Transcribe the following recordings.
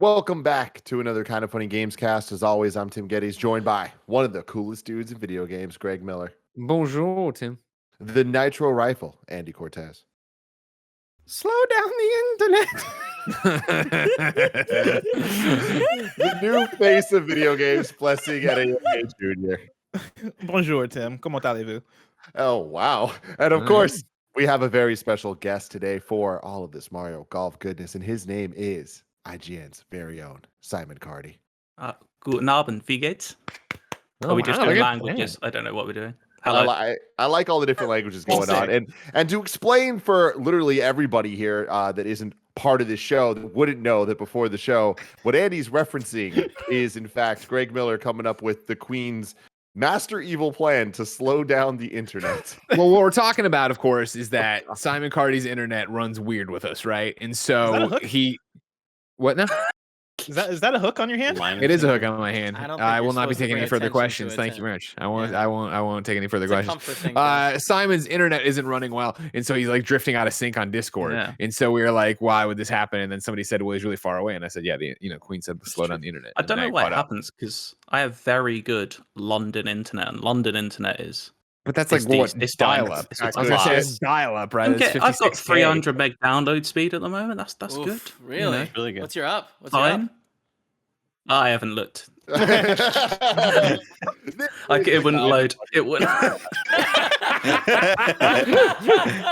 Welcome back to another Kind of Funny Gamescast. As always, I'm Tim Gettys, joined by one of the coolest dudes in video games, Greg Miller. Bonjour, Tim. The Nitro Rifle, Andy Cortez. Slow down the internet. The new face of video games, blessing Adeoye Jr. Bonjour, Tim. Comment allez-vous? Oh, wow. And of course, we have a very special guest today for all of this Mario Golf goodness, and his name is IGN's very own Simon Cardy. Guten Abend, wie geht's? Are we just doing languages? I don't know what we're doing. Hello. I like all the different languages going on. And to explain for literally everybody here that isn't part of this show that wouldn't know that before the show, what Andy's referencing is, in fact, Greg Miller coming up with the Queen's master evil plan to slow down the internet. Well, what we're talking about, of course, is that Simon Cardy's internet runs weird with us, right? And so what now? Is that a hook on your hand? It is a hook on my hand. I will not be taking any further questions. Thank you very much. I won't take any further questions. Simon's internet isn't running well, and so he's like drifting out of sync on Discord. Yeah. And so we were like, why would this happen? And then somebody said, well, he's really far away. And I said, yeah, Queen said slow down the internet. I don't know why it happens because I have very good London internet, and London internet is. But that's like what dial-up. I was gonna say it's dial-up, right? Okay, I've got 300 meg download speed at the moment. That's good. Really? You know? Really good. What's your up? Fine. I haven't looked. Like it wouldn't load. It wouldn't.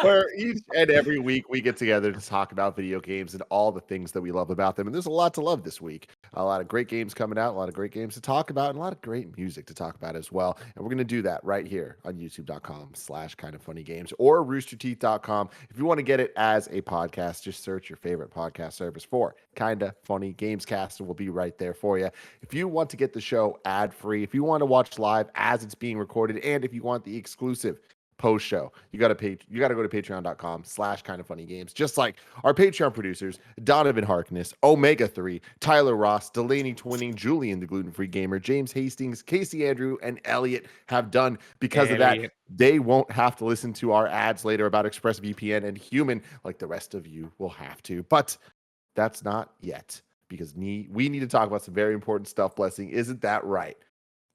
Where each and every week we get together to talk about video games and all the things that we love about them. And there's a lot to love this week. A lot of great games coming out, a lot of great games to talk about, and a lot of great music to talk about as well. And we're going to do that right here on youtube.com/kindoffunnygames or roosterteeth.com. If you want to get it as a podcast, just search your favorite podcast service for Kinda Funny Gamescast, and we'll be right there for you. If you want to get the show ad-free, if you want to watch live as it's being recorded, and if you want the exclusive post show, you got to go to patreon.com/kindoffunnygames, just like our Patreon producers, Donovan Harkness, Omega 3, Tyler Ross, Delaney Twinning, Julian the Gluten-Free Gamer, James Hastings, Casey Andrew, and Elliot have done. Because of that, they won't have to listen to our ads later about ExpressVPN and Human like the rest of you will have to. But that's not yet, because we need to talk about some very important stuff, Blessing. Isn't that right?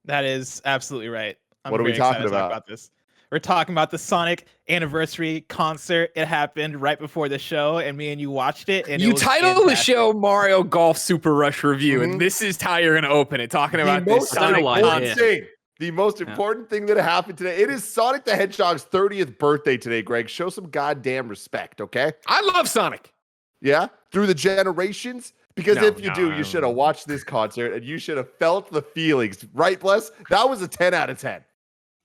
That is absolutely right. What are we talking about? Talk about this. We're talking about the Sonic anniversary concert. It happened right before the show, and me and you watched it. And you titled the show Mario Golf Super Rush Review, and this is how you're going to open it, talking about this Sonic concert. The most important thing that happened today. It is Sonic the Hedgehog's 30th birthday today, Greg. Show some goddamn respect, okay? I love Sonic. Yeah? Through the generations? Because if you do, you should have watched this concert, and you should have felt the feelings. Right, Bless? That was a 10 out of 10.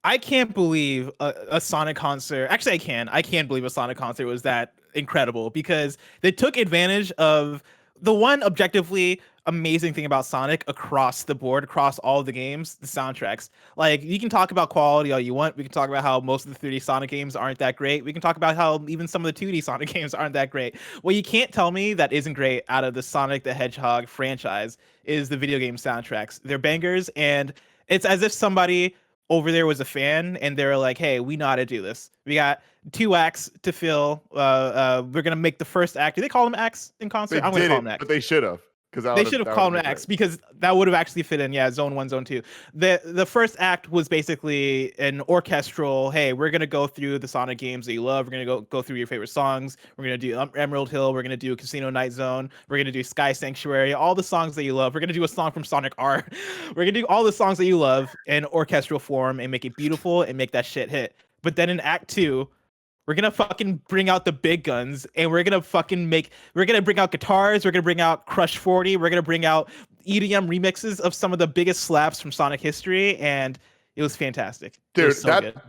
I can't believe a Sonic concert. Actually, I can. I can't believe a Sonic concert was that incredible, because they took advantage of the one objectively amazing thing about Sonic across the board, across all the games, the soundtracks. Like, you can talk about quality all you want. We can talk about how most of the 3D Sonic games aren't that great. We can talk about how even some of the 2D Sonic games aren't that great. What you can't tell me that isn't great out of the Sonic the Hedgehog franchise is the video game soundtracks. They're bangers, and it's as if somebody over there was a fan, and they're like, hey, we know how to do this. We got 2 acts to fill. We're going to make the first act. Do they call them acts in concert? I'm going to call them acts. But they should have. They should have called them acts, because that would have actually fit in. Yeah, zone 1, zone 2. The first act was basically an orchestral, hey, we're going to go through the Sonic games that you love. We're going to go through your favorite songs. We're going to do Emerald Hill. We're going to do Casino Night Zone. We're going to do Sky Sanctuary, all the songs that you love. We're going to do a song from Sonic R. We're going to do all the songs that you love in orchestral form and make it beautiful and make that shit hit. But then in Act 2, we're going to fucking bring out the big guns, and we're going to bring out guitars. We're going to bring out Crush 40. We're going to bring out EDM remixes of some of the biggest slaps from Sonic history. And it was fantastic. Dude,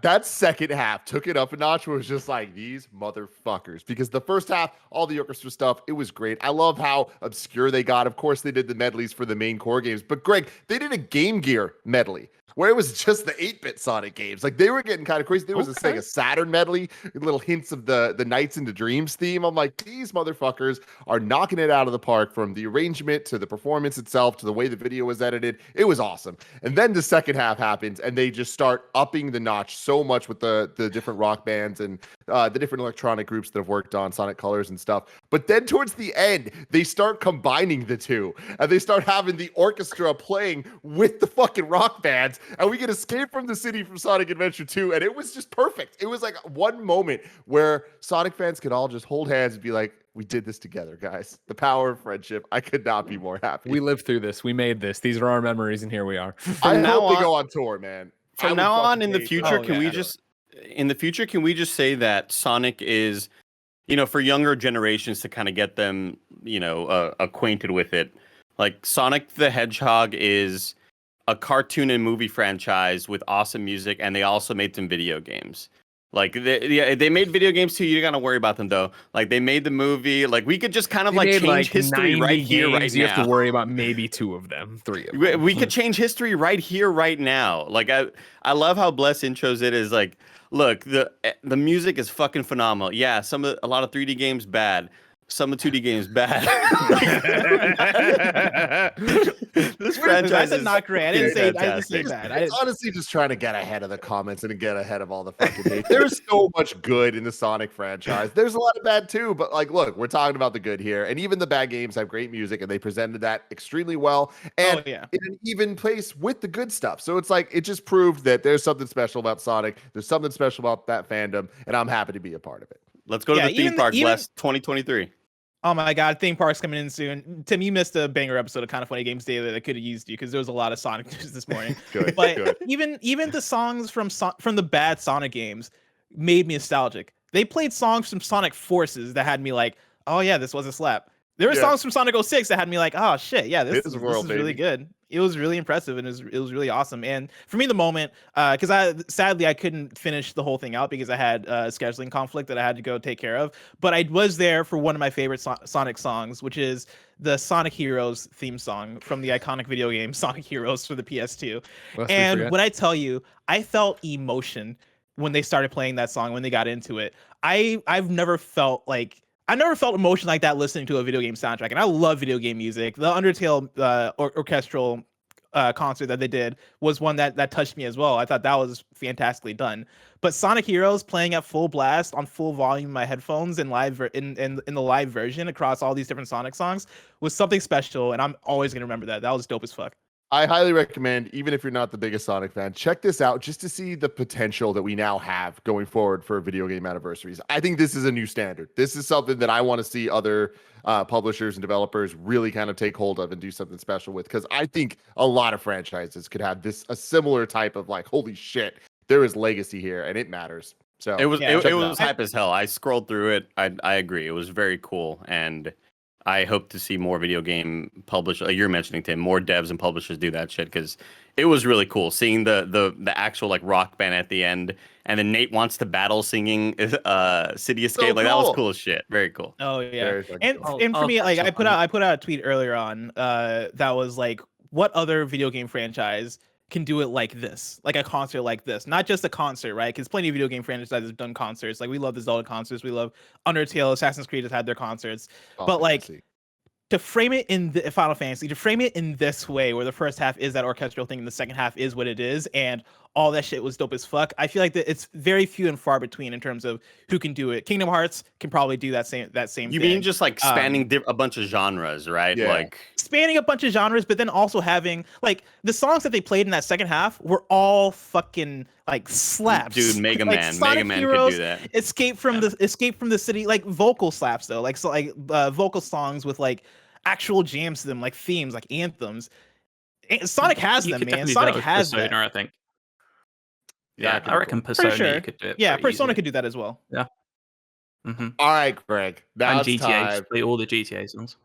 that second half took it up a notch. Where it was just like, these motherfuckers. Because the first half, all the orchestra stuff, it was great. I love how obscure they got. Of course, they did the medleys for the main core games. But Greg, they did a Game Gear medley where it was just the 8-bit Sonic games. Like, they were getting kind of crazy. There was a Saturn medley, little hints of the Nights into Dreams theme. I'm like, these motherfuckers are knocking it out of the park, from the arrangement to the performance itself to the way the video was edited. It was awesome. And then the second half happens, and they just start upping the notch so much with the different rock bands and the different electronic groups that have worked on Sonic Colors and stuff. But then towards the end, they start combining the two, and they start having the orchestra playing with the fucking rock bands, and we get Escape from the City from Sonic Adventure 2, and it was just perfect. It was like one moment where Sonic fans could all just hold hands and be like, we did this together, guys. The power of friendship. I could not be more happy. We lived through this. We made this. These are our memories, and here we are. I hope they go on tour, man. From now on in the future, can we just say that Sonic is, for younger generations to kind of get them, acquainted with it. Like Sonic the Hedgehog is a cartoon and movie franchise with awesome music, and they also made some video games. Like they made video games too. You gotta worry about them though. Like they made the movie. Like we could just kind of change history right here, right now. You have to worry about maybe 2 of them, 3 of them. We could change history right here, right now. Like I love how Bless intros it is like, look, the music is fucking phenomenal. Yeah, a lot of 3D games bad. Some of 2D games bad. This franchise is not great. I didn't say bad. It's honestly just trying to get ahead of the comments and get ahead of all the fucking hate. There's so much good in the Sonic franchise. There's a lot of bad too, but like, look, we're talking about the good here, and even the bad games have great music, and they presented that extremely well, and in an even place with the good stuff. So it's like it just proved that there's something special about Sonic. There's something special about that fandom, and I'm happy to be a part of it. Let's go to the theme park, Bless 2023. Oh my God, theme park's coming in soon. Tim, you missed a banger episode of Kind of Funny Games Daily that could have used you because there was a lot of Sonic news this morning. Good. Even the songs from the bad Sonic games made me nostalgic. They played songs from Sonic Forces that had me like, oh yeah, this was a slap. There were songs from Sonic 06 that had me like, oh shit, yeah, this is really good. It was really impressive, and it was really awesome. And for me, the moment, because I couldn't finish the whole thing out because I had a scheduling conflict that I had to go take care of. But I was there for one of my favorite Sonic songs, which is the Sonic Heroes theme song from the iconic video game Sonic Heroes for the PS2. And when I tell you, I felt emotion when they started playing that song, when they got into it. I've never felt emotion like that listening to a video game soundtrack, and I love video game music. The Undertale orchestral concert that they did was one that touched me as well. I thought that was fantastically done. But Sonic Heroes playing at full blast on full volume in my headphones and in the live version across all these different Sonic songs was something special, and I'm always gonna remember that. That was dope as fuck. I highly recommend, even if you're not the biggest Sonic fan, check this out just to see the potential that we now have going forward for video game anniversaries. I think this is a new standard. This is something that I want to see other publishers and developers really kind of take hold of and do something special with, because I think a lot of franchises could have a similar type of like, holy shit, there is legacy here and it matters. So it was hype as hell. I scrolled through it. I agree. It was very cool, and I hope to see more video game publishers, like you're mentioning, Tim, more devs and publishers do that shit, because it was really cool seeing the actual like rock band at the end, and then Nate Wants to Battle singing City Escape. So like that was cool as shit. Very cool. Oh yeah. And for me, like I put out a tweet earlier on that was like, what other video game franchise can do it like this, like a concert like this, not just a concert, right? Because plenty of video game franchises have done concerts. Like we love the Zelda concerts, we love Undertale, Assassin's Creed has had their concerts, but like to frame it in the Final Fantasy, to frame it in this way, where the first half is that orchestral thing and the second half is what it is, and all that shit was dope as fuck. I feel like that it's very few and far between in terms of who can do it. Kingdom Hearts can probably do that same thing. You mean just like spanning a bunch of genres, right? Yeah. Like spanning a bunch of genres, but then also having like the songs that they played in that second half were all fucking like slaps. Dude, Mega like Man, Sonic Mega Man Heroes, could do that. Escape from the City, like vocal slaps though, like vocal songs with like actual jams to them, like themes, like anthems. Sonic has them, man. Sonic has Persona, that. I think. Yeah, I reckon Persona you could do it. Yeah, Persona easily. could do that as well. Yeah. Mm-hmm. All right, Greg. Now and it's GTA, time. just play all the GTA songs.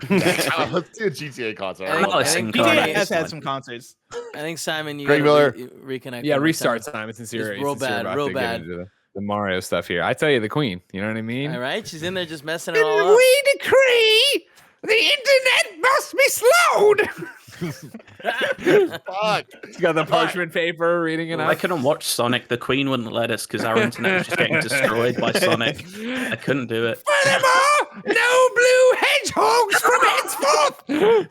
Let's do a GTA concert. GTA has had some concerts. I think Simon, you Greg Miller. reconnect. Yeah, restart Simon. Sincerely, real bad. The Mario stuff here. I tell you, the Queen. You know what I mean? All right, she's in there just messing it all up. We decree the internet must be slowed. Fuck. He's got the parchment paper reading it out. I couldn't watch Sonic. The Queen wouldn't let us because our internet was just getting destroyed by Sonic. I couldn't do it. Furthermore, no blue hedgehogs from henceforth.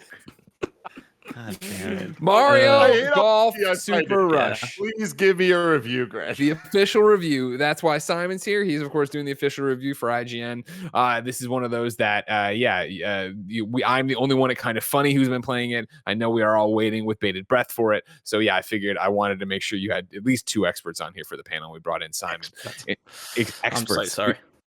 God damn it. Mario Golf Super Rush. Please give me a review, Greg. The official review. That's why Simon's here. He's of course doing the official review for IGN. This is one of those that, I'm the only one at Kind of Funny who's been playing it. I know we are all waiting with bated breath for it. So yeah, I figured I wanted to make sure you had at least 2 experts on here for the panel. We brought in Simon. Experts. I'm so sorry.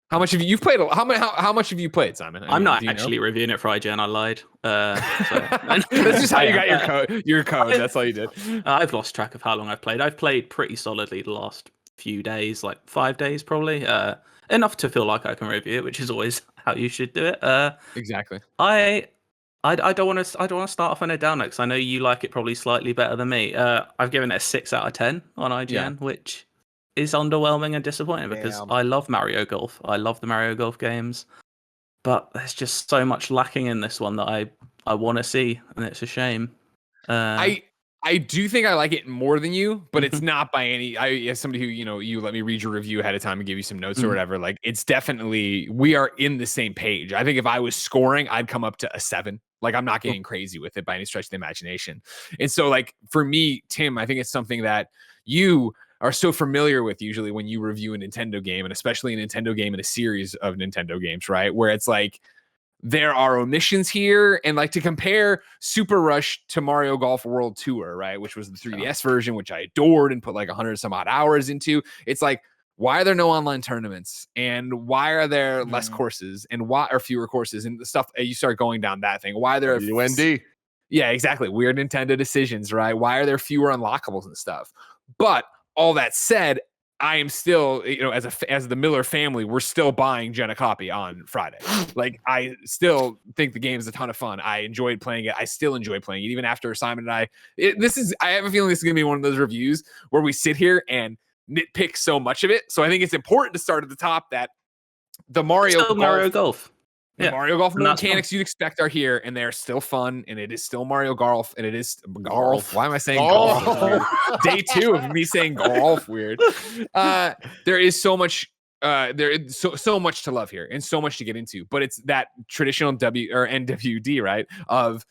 How much have you've played? How much have you played, Simon? I'm not actually reviewing it for IGN. I lied. That's just how you got your code. That's all you did. I've lost track of how long I've played. I've played pretty solidly the last few days, like 5 days probably. Enough to feel like I can review it, which is always how you should do it. Exactly. I don't want to start off on a down note because I know you like it probably slightly better than me. I've given it a 6 out of 10 on IGN, which is underwhelming and disappointing because I love Mario Golf. I love the Mario Golf games, but there's just so much lacking in this one that I want to see, and it's a shame. I do think I like it more than you, but it's not by any. As somebody who you let me read your review ahead of time and give you some notes or whatever. Like it's definitely we are in the same page. I think if I was scoring, I'd come up to a 7. Like I'm not getting crazy with it by any stretch of the imagination. And so like for me, Tim, I think it's something that you are so familiar with usually when you review a Nintendo game, and especially a Nintendo game in a series of Nintendo games, right? Where it's like there are omissions here, and like to compare Super Rush to Mario Golf World Tour, right? Which was the 3DS version, which I adored and put like 100 some odd hours into. It's like, why are there no online tournaments? And why are there less courses? And why are fewer courses? And the stuff you start going down that thing. Why are there UND? Yeah, exactly. Weird Nintendo decisions, right? Why are there fewer unlockables and stuff? But all that said, I am still, as the Miller family, we're still buying Jen a copy on Friday. Like, I still think the game is a ton of fun. I enjoyed playing it. I still enjoy playing it, even after Simon and I have a feeling this is going to be one of those reviews where we sit here and nitpick so much of it. So I think it's important to start at the top that the Mario Golf. The Mario Golf mechanics you'd expect are here, and they're still fun, and it is still Mario Golf, and it is golf. Why am I saying golf? Day 2 of me saying golf. Weird. There is so much. There is so much to love here, and so much to get into. But it's that traditional NWD, right? Of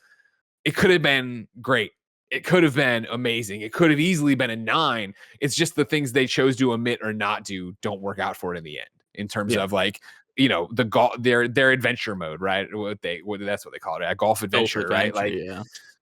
it could have been great. It could have been amazing. It could have easily been a 9. It's just the things they chose to omit or not do don't work out for it in the end. In terms of like. The golf, their adventure mode, right? That's what they call it, a golf adventure, right? Like,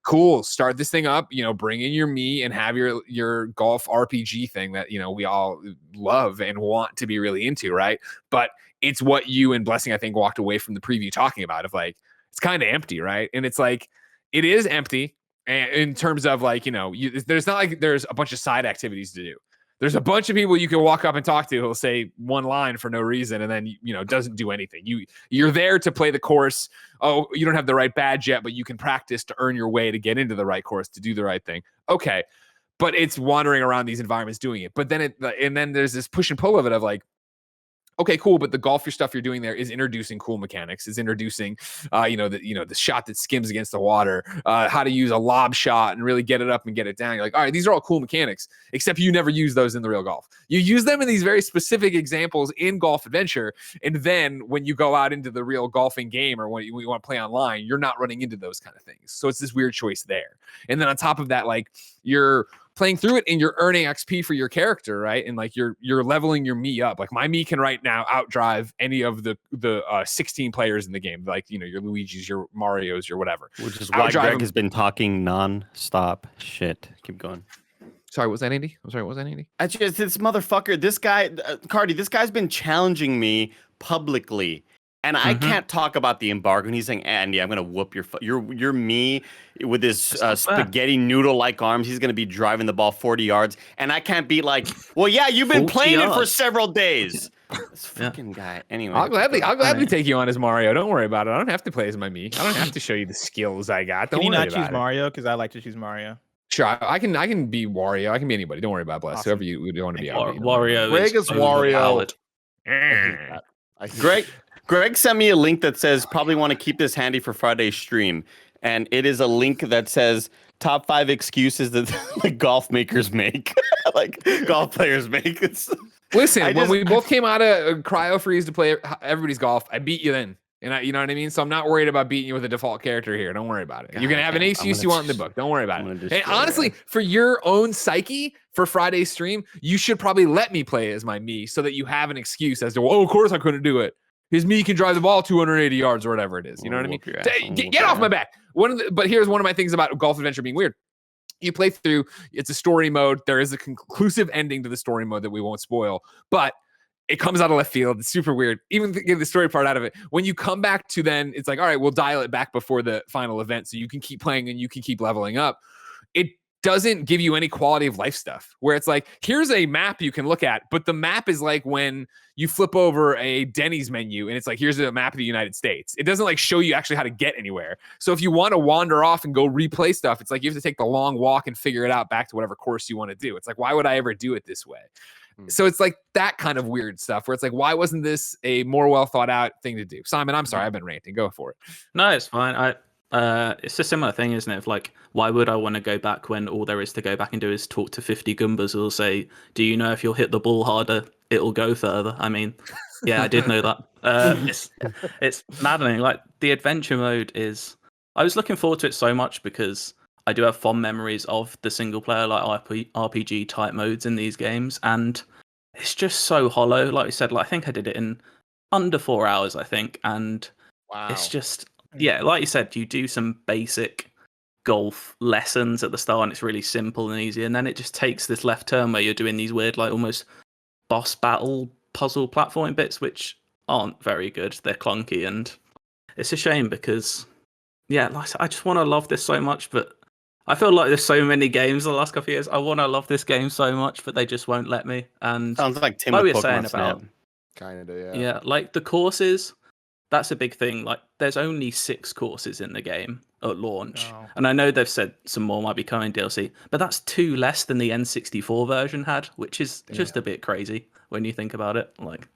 cool. Start this thing up. Bring in your Mii and have your golf RPG thing that we all love and want to be really into, right? But it's what you and Blessing, I think, walked away from the preview talking about. Of like, it's kind of empty, right? And it's like it is empty, and in terms of like there's not like there's a bunch of side activities to do. There's a bunch of people you can walk up and talk to who'll say one line for no reason and then doesn't do anything. You're there to play the course. Oh, you don't have the right badge yet, but you can practice to earn your way to get into the right course to do the right thing. Okay, but it's wandering around these environments doing it. But then then there's this push and pull of it of like, okay, cool, but the golf stuff you're doing there is introducing cool mechanics. Is introducing, the shot that skims against the water, how to use a lob shot and really get it up and get it down. You're like, all right, these are all cool mechanics, except you never use those in the real golf. You use them in these very specific examples in Golf Adventure, and then when you go out into the real golfing game or when you want to play online, you're not running into those kind of things. So it's this weird choice there. And then on top of that, like you're playing through it and you're earning XP for your character, right? And like you're leveling your Mii up. Like my Mii can right now outdrive any of the 16 players in the game. Like your Luigi's, your Mario's, your whatever. Which is why Greg has been talking non-stop shit. Keep going. Sorry, was that Andy? I'm sorry, what was that Andy? It's just this motherfucker. This guy, Cardy. This guy's been challenging me publicly. And I can't talk about the embargo. And he's saying, Andy, I'm going to whoop you're me with his spaghetti noodle-like arms. He's going to be driving the ball 40 yards. And I can't be like, well, yeah, you've been playing it for several days. This fucking guy. Anyway. I'll gladly take you on as Mario. Don't worry about it. I don't have to play as my Mii. I don't have to show you the skills I got. Don't Can you worry not about choose Mario? Because I like to choose Mario. Sure, I can be Wario. I can be anybody. Don't worry about Bless. Awesome. Whoever you want to be. Wario. Greg is Wario. Greg sent me a link that says probably want to keep this handy for Friday's stream. And it is a link that says top 5 excuses that like golf makers make. Like golf players make. Listen, when we both came out of cryo freeze to play everybody's golf, I beat you then. you know what I mean? So I'm not worried about beating you with a default character here. Don't worry about it. You can have any excuse you want in the book. Don't worry about it. And honestly, for your own psyche, for Friday's stream, you should probably let me play as my me so that you have an excuse as to, of course I couldn't do it. His me can drive the ball 280 yards or whatever it is. You know what I mean? Get off my back. But here's one of my things about Golf Adventure being weird. You play through, it's a story mode. There is a conclusive ending to the story mode that we won't spoil, but it comes out of left field. It's super weird. Even to get the story part out of it. When you come back to then, it's like, all right, we'll dial it back before the final event so you can keep playing and you can keep leveling up. It doesn't give you any quality of life stuff where it's like, here's a map you can look at, but the map is like when you flip over a Denny's menu and it's like, here's a map of the United States. It doesn't like show you actually how to get anywhere. So if you want to wander off and go replay stuff, it's like you have to take the long walk and figure it out back to whatever course you want to do. It's like, why would I ever do it this way? So it's like that kind of weird stuff where it's like, why wasn't this a more well thought out thing to do? Simon, I'm sorry, I've been ranting. Go for it. No, it's fine. It's a similar thing, isn't it? Of like, why would I want to go back when all there is to go back and do is talk to 50 Goombas who'll say, do you know if you'll hit the ball harder, it'll go further? I mean, yeah, I did know that. It's maddening. Like, the adventure mode is... I was looking forward to it so much because I do have fond memories of the single player, like RPG type modes in these games, and it's just so hollow. Like I said, like I think I did it in under 4 hours, I think, and it's just... Yeah, like you said, you do some basic golf lessons at the start and it's really simple and easy, and then it just takes this left turn where you're doing these weird, like almost boss battle puzzle platforming bits which aren't very good. They're clunky, and it's a shame because, yeah, like I just want to love this so much, but I feel like there's so many games the last couple of years. I want to love this game so much, but they just won't let me. And sounds like Tim like we with were saying Pokemon about, Snap. Kind of, yeah. Yeah, like the courses. That's a big thing. Like, there's only 6 courses in the game at launch. Oh. And I know they've said some more might be coming DLC, but that's 2 less than the N64 version had, which is just a bit crazy when you think about it. Like,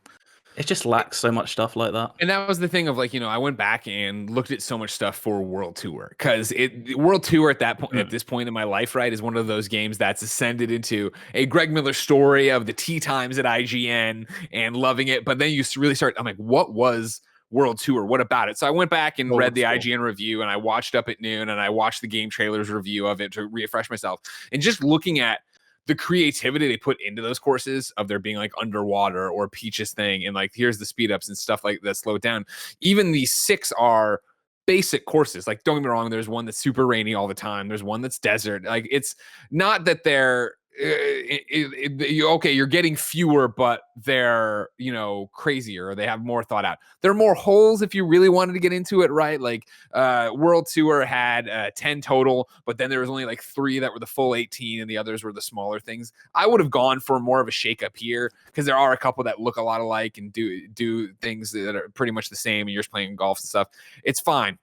it just lacks so much stuff like that. And that was the thing of like, you know, I went back and looked at so much stuff for World Tour because World Tour at that point, at this point in my life, right, is one of those games that's ascended into a Greg Miller story of the tea times at IGN and loving it. But then you really start, I'm like, what was World Tour? What about it? So I went back and read the IGN review, and I watched Up at Noon, and I watched the Game Trailers review of it to refresh myself. And just looking at the creativity they put into those courses of there being like underwater or Peach's thing, and like here's the speed ups and stuff like that slowed down. Even these 6 are basic courses. Like, don't get me wrong, there's one that's super rainy all the time. There's one that's desert. Like, it's not that they're okay, you're getting fewer, but they're, you know, crazier, or they have more thought out. There are more holes if you really wanted to get into it, right? Like World Tour had 10 total, but then there was only like 3 that were the full 18 and the others were the smaller things. I would have gone for more of a shakeup here because there are a couple that look a lot alike and do things that are pretty much the same, and you're just playing golf and stuff. It's fine.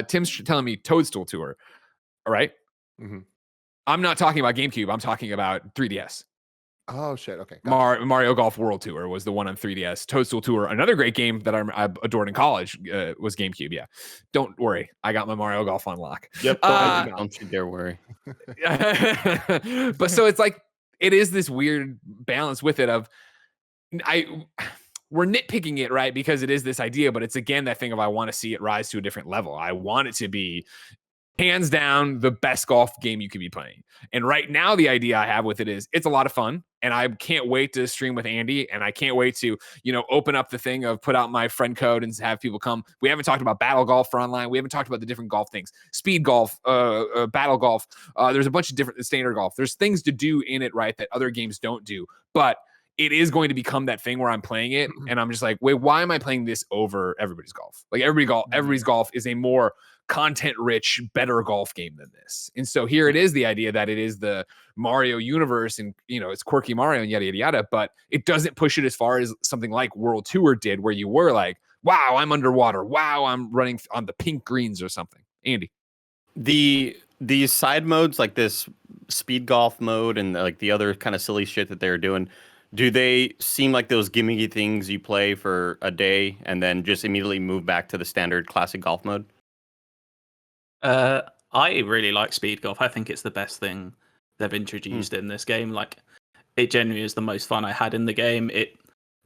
Tim's telling me Toadstool Tour, all right? Mm-hmm. I'm not talking about GameCube. I'm talking about 3DS. Oh, shit. Okay. Gotcha. Mario Golf World Tour was the one on 3DS. Toadstool Tour, another great game that I adored in college, was GameCube. Yeah. Don't worry. I got my Mario Golf on lock. Yep. Don't you dare worry. But so it's like, it is this weird balance with it of, we're nitpicking it, right? Because it is this idea, but it's again that thing of I want to see it rise to a different level. I want it to be hands down the best golf game you could be playing. And right now, the idea I have with it is it's a lot of fun. And I can't wait to stream with Andy. And I can't wait to, you know, open up the thing of put out my friend code and have people come. We haven't talked about battle golf for online. We haven't talked about the different golf things, speed golf, battle golf. There's a bunch of different standard golf. There's things to do in it, right, that other games don't do. But it is going to become that thing where I'm playing it and I'm just like, wait, why am I playing this over everybody's golf? Like everybody's golf is a more content-rich, better golf game than this. And so here it is, the idea that it is the Mario universe and, you know, it's quirky Mario and yada, yada, yada, but it doesn't push it as far as something like World Tour did, where you were like, wow, I'm underwater. Wow, I'm running on the pink greens or something. Andy. These side modes, like this speed golf mode and like the other kind of silly shit that they're doing, do they seem like those gimmicky things you play for a day and then just immediately move back to the standard classic golf mode? I really like speed golf. I think it's the best thing they've introduced in this game. Like, it genuinely is the most fun I had in the game.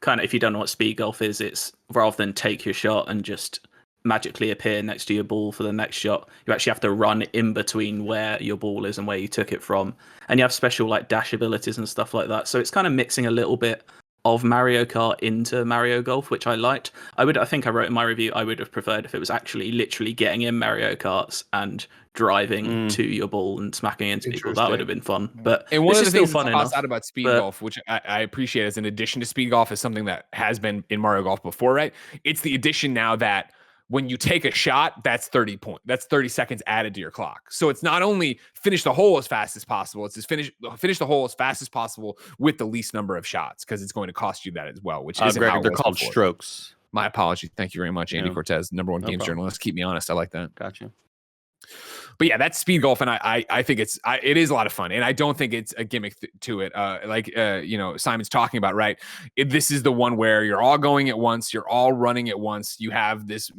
kind of, if you don't know what speed golf is, it's rather than take your shot and just magically appear next to your ball for the next shot, you actually have to run in between where your ball is and where you took it from. And you have special like dash abilities and stuff like that. So it's kind of mixing a little bit of Mario Kart into Mario Golf, which I liked. I think I wrote in my review, I would have preferred if it was actually literally getting in Mario Karts and driving to your ball and smacking into people. That would have been fun. But and one of the things fun that's out about speed golf, which I appreciate as an addition to speed golf, is something that has been in Mario Golf before, right? It's the addition now that when you take a shot, that's 30 seconds added to your clock. So it's not only finish the hole as fast as possible, it's just finish the hole as fast as possible with the least number of shots, because it's going to cost you that as well, which is Greg, they're called strokes. My apology. Thank you very much, Andy Cortez, #1 games journalist. Keep me honest. I like that. Gotcha. But yeah, that's speed golf, and I think it is a lot of fun, and I don't think it's a gimmick to it. Simon's talking about, right? This is the one where you're all going at once, you're all running at once. You have this,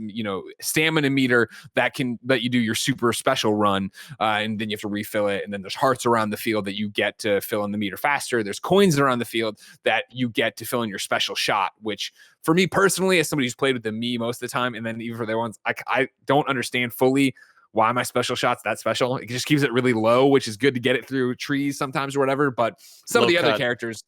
stamina meter that can let you do your super special run, and then you have to refill it. And then there's hearts around the field that you get to fill in the meter faster. There's coins around the field that you get to fill in your special shot, which for me personally, as somebody who's played with the Mii most of the time, and then even for their ones, I don't understand fully why my special shot's that special. It just keeps it really low, which is good to get it through trees sometimes or whatever. But some of the other characters,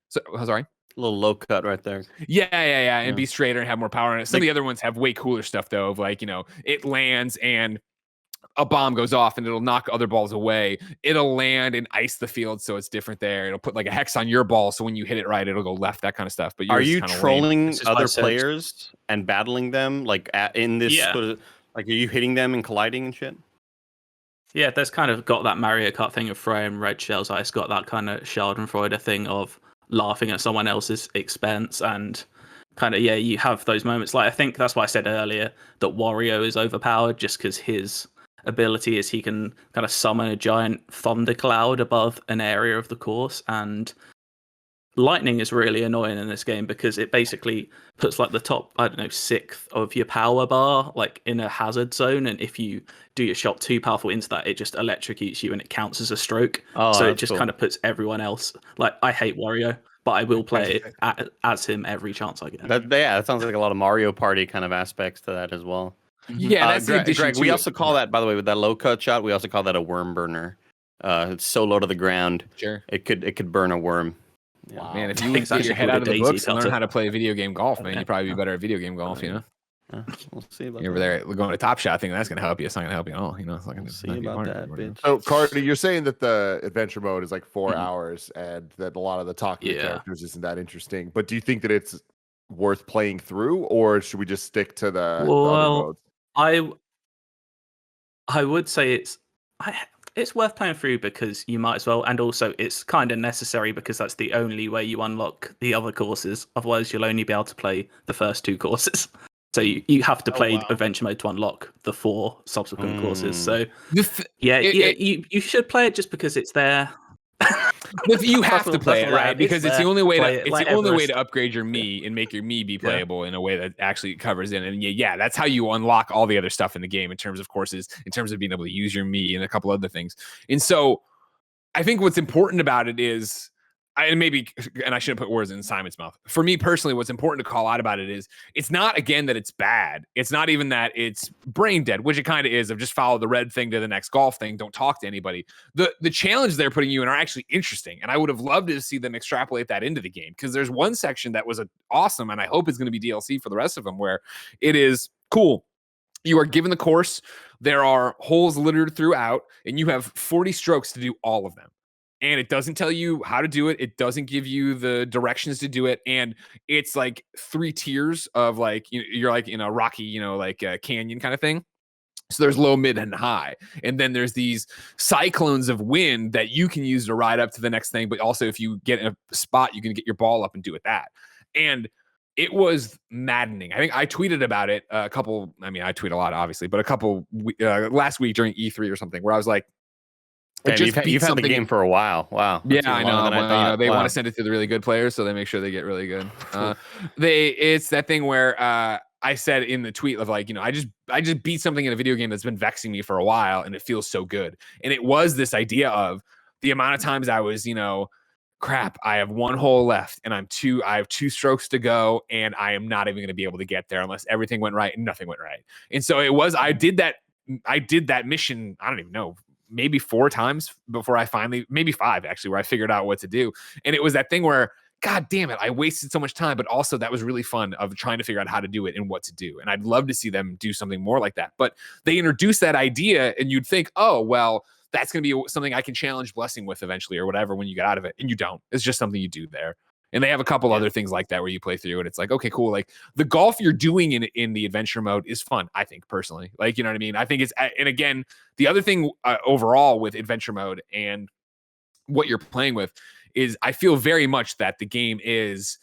sorry, a little low cut right there. Yeah, and be straighter and have more power in it. Some of the other ones have way cooler stuff though, of like, it lands and a bomb goes off and it'll knock other balls away. It'll land and ice the field, so it's different there. It'll put like a hex on your ball, so when you hit it right, it'll go left, that kind of stuff. But are you trolling other players and battling them like in this? Yeah. Like, are you hitting them and colliding and shit? Yeah, there's kind of got that Mario Kart thing of throwing red shells. It's got that kind of Schadenfreude thing of laughing at someone else's expense, and kind of, you have those moments. Like, I think that's why I said earlier that Wario is overpowered, just because his ability is he can kind of summon a giant thundercloud above an area of the course, and lightning is really annoying in this game because it basically puts like the top, 6th of your power bar like in a hazard zone, and if you do your shot too powerful into that, it just electrocutes you and it counts as a stroke. So it just kind of puts everyone else, like, I hate Wario, but I will play it as him every chance I get. That sounds like a lot of Mario Party kind of aspects to that as well. Yeah, that's Greg, we also call that, by the way, with that low cut shot, we also call that a worm burner. It's so low to the ground, sure, it could burn a worm. Wow. Man, if you get your head out of the books and learn how to play video game golf, man, you'd probably be better at video game golf, We'll see about You're over there going to Top Shot, thinking that's going to help you. It's not going to help you at all. It's not going to see about that, bitch. So, Cardy, you're saying that the adventure mode is like 4 hours and that a lot of the talking characters isn't that interesting. But do you think that it's worth playing through, or should we just stick to the other modes? I would say it's worth playing through because you might as well, and also it's kind of necessary because that's the only way you unlock the other courses. Otherwise, you'll only be able to play the first 2 courses. So you have to play adventure mode to unlock the 4 subsequent courses. So you should play it just because it's there. You have to play it, right? Because it's the only way to upgrade your Mii and make your Mii be playable in a way that actually covers it. And that's how you unlock all the other stuff in the game in terms of courses, in terms of being able to use your Mii and a couple other things. And so I think what's important about it is, and I shouldn't put words in Simon's mouth. For me personally, what's important to call out about it is it's not, again, that it's bad. It's not even that it's brain dead, which it kind of is, of just follow the red thing to the next golf thing. Don't talk to anybody. The challenge they're putting you in are actually interesting. And I would have loved to see them extrapolate that into the game, because there's one section that was awesome, and I hope it's going to be DLC for the rest of them, where it is cool. You are given the course. There are holes littered throughout, and you have 40 strokes to do all of them. And it doesn't tell you how to do it. It doesn't give you the directions to do it. And it's like 3 tiers of like, you're like in a rocky, like a canyon kind of thing. So there's low, mid, and high. And then there's these cyclones of wind that you can use to ride up to the next thing. But also if you get in a spot, you can get your ball up and do it that. And it was maddening. I think I tweeted about it I tweet a lot, obviously, but last week during E3 or something, where I was like, you've had the game for a while. Wow. Yeah, I know. They want to send it to the really good players, so they make sure they get really good. It's that thing where I said in the tweet of like, I just beat something in a video game that's been vexing me for a while, and it feels so good. And it was this idea of the amount of times I was, crap, I have one hole left and I have 2 strokes to go and I am not even going to be able to get there unless everything went right, and nothing went right. And so I did that mission, I don't even know, maybe 4 times before I finally, maybe 5 actually, where I figured out what to do. And it was that thing where, God damn it, I wasted so much time, but also that was really fun of trying to figure out how to do it and what to do. And I'd love to see them do something more like that. But they introduced that idea and you'd think, oh, well, that's going to be something I can challenge Blessing with eventually or whatever when you get out of it. And you don't. It's just something you do there. And they have a couple other things like that where you play through and it's like, okay, cool. Like the golf you're doing in the adventure mode is fun, I think, personally. Like, you know what I mean? I think it's, and again, the other thing overall with adventure mode and what you're playing with is I feel very much that the game is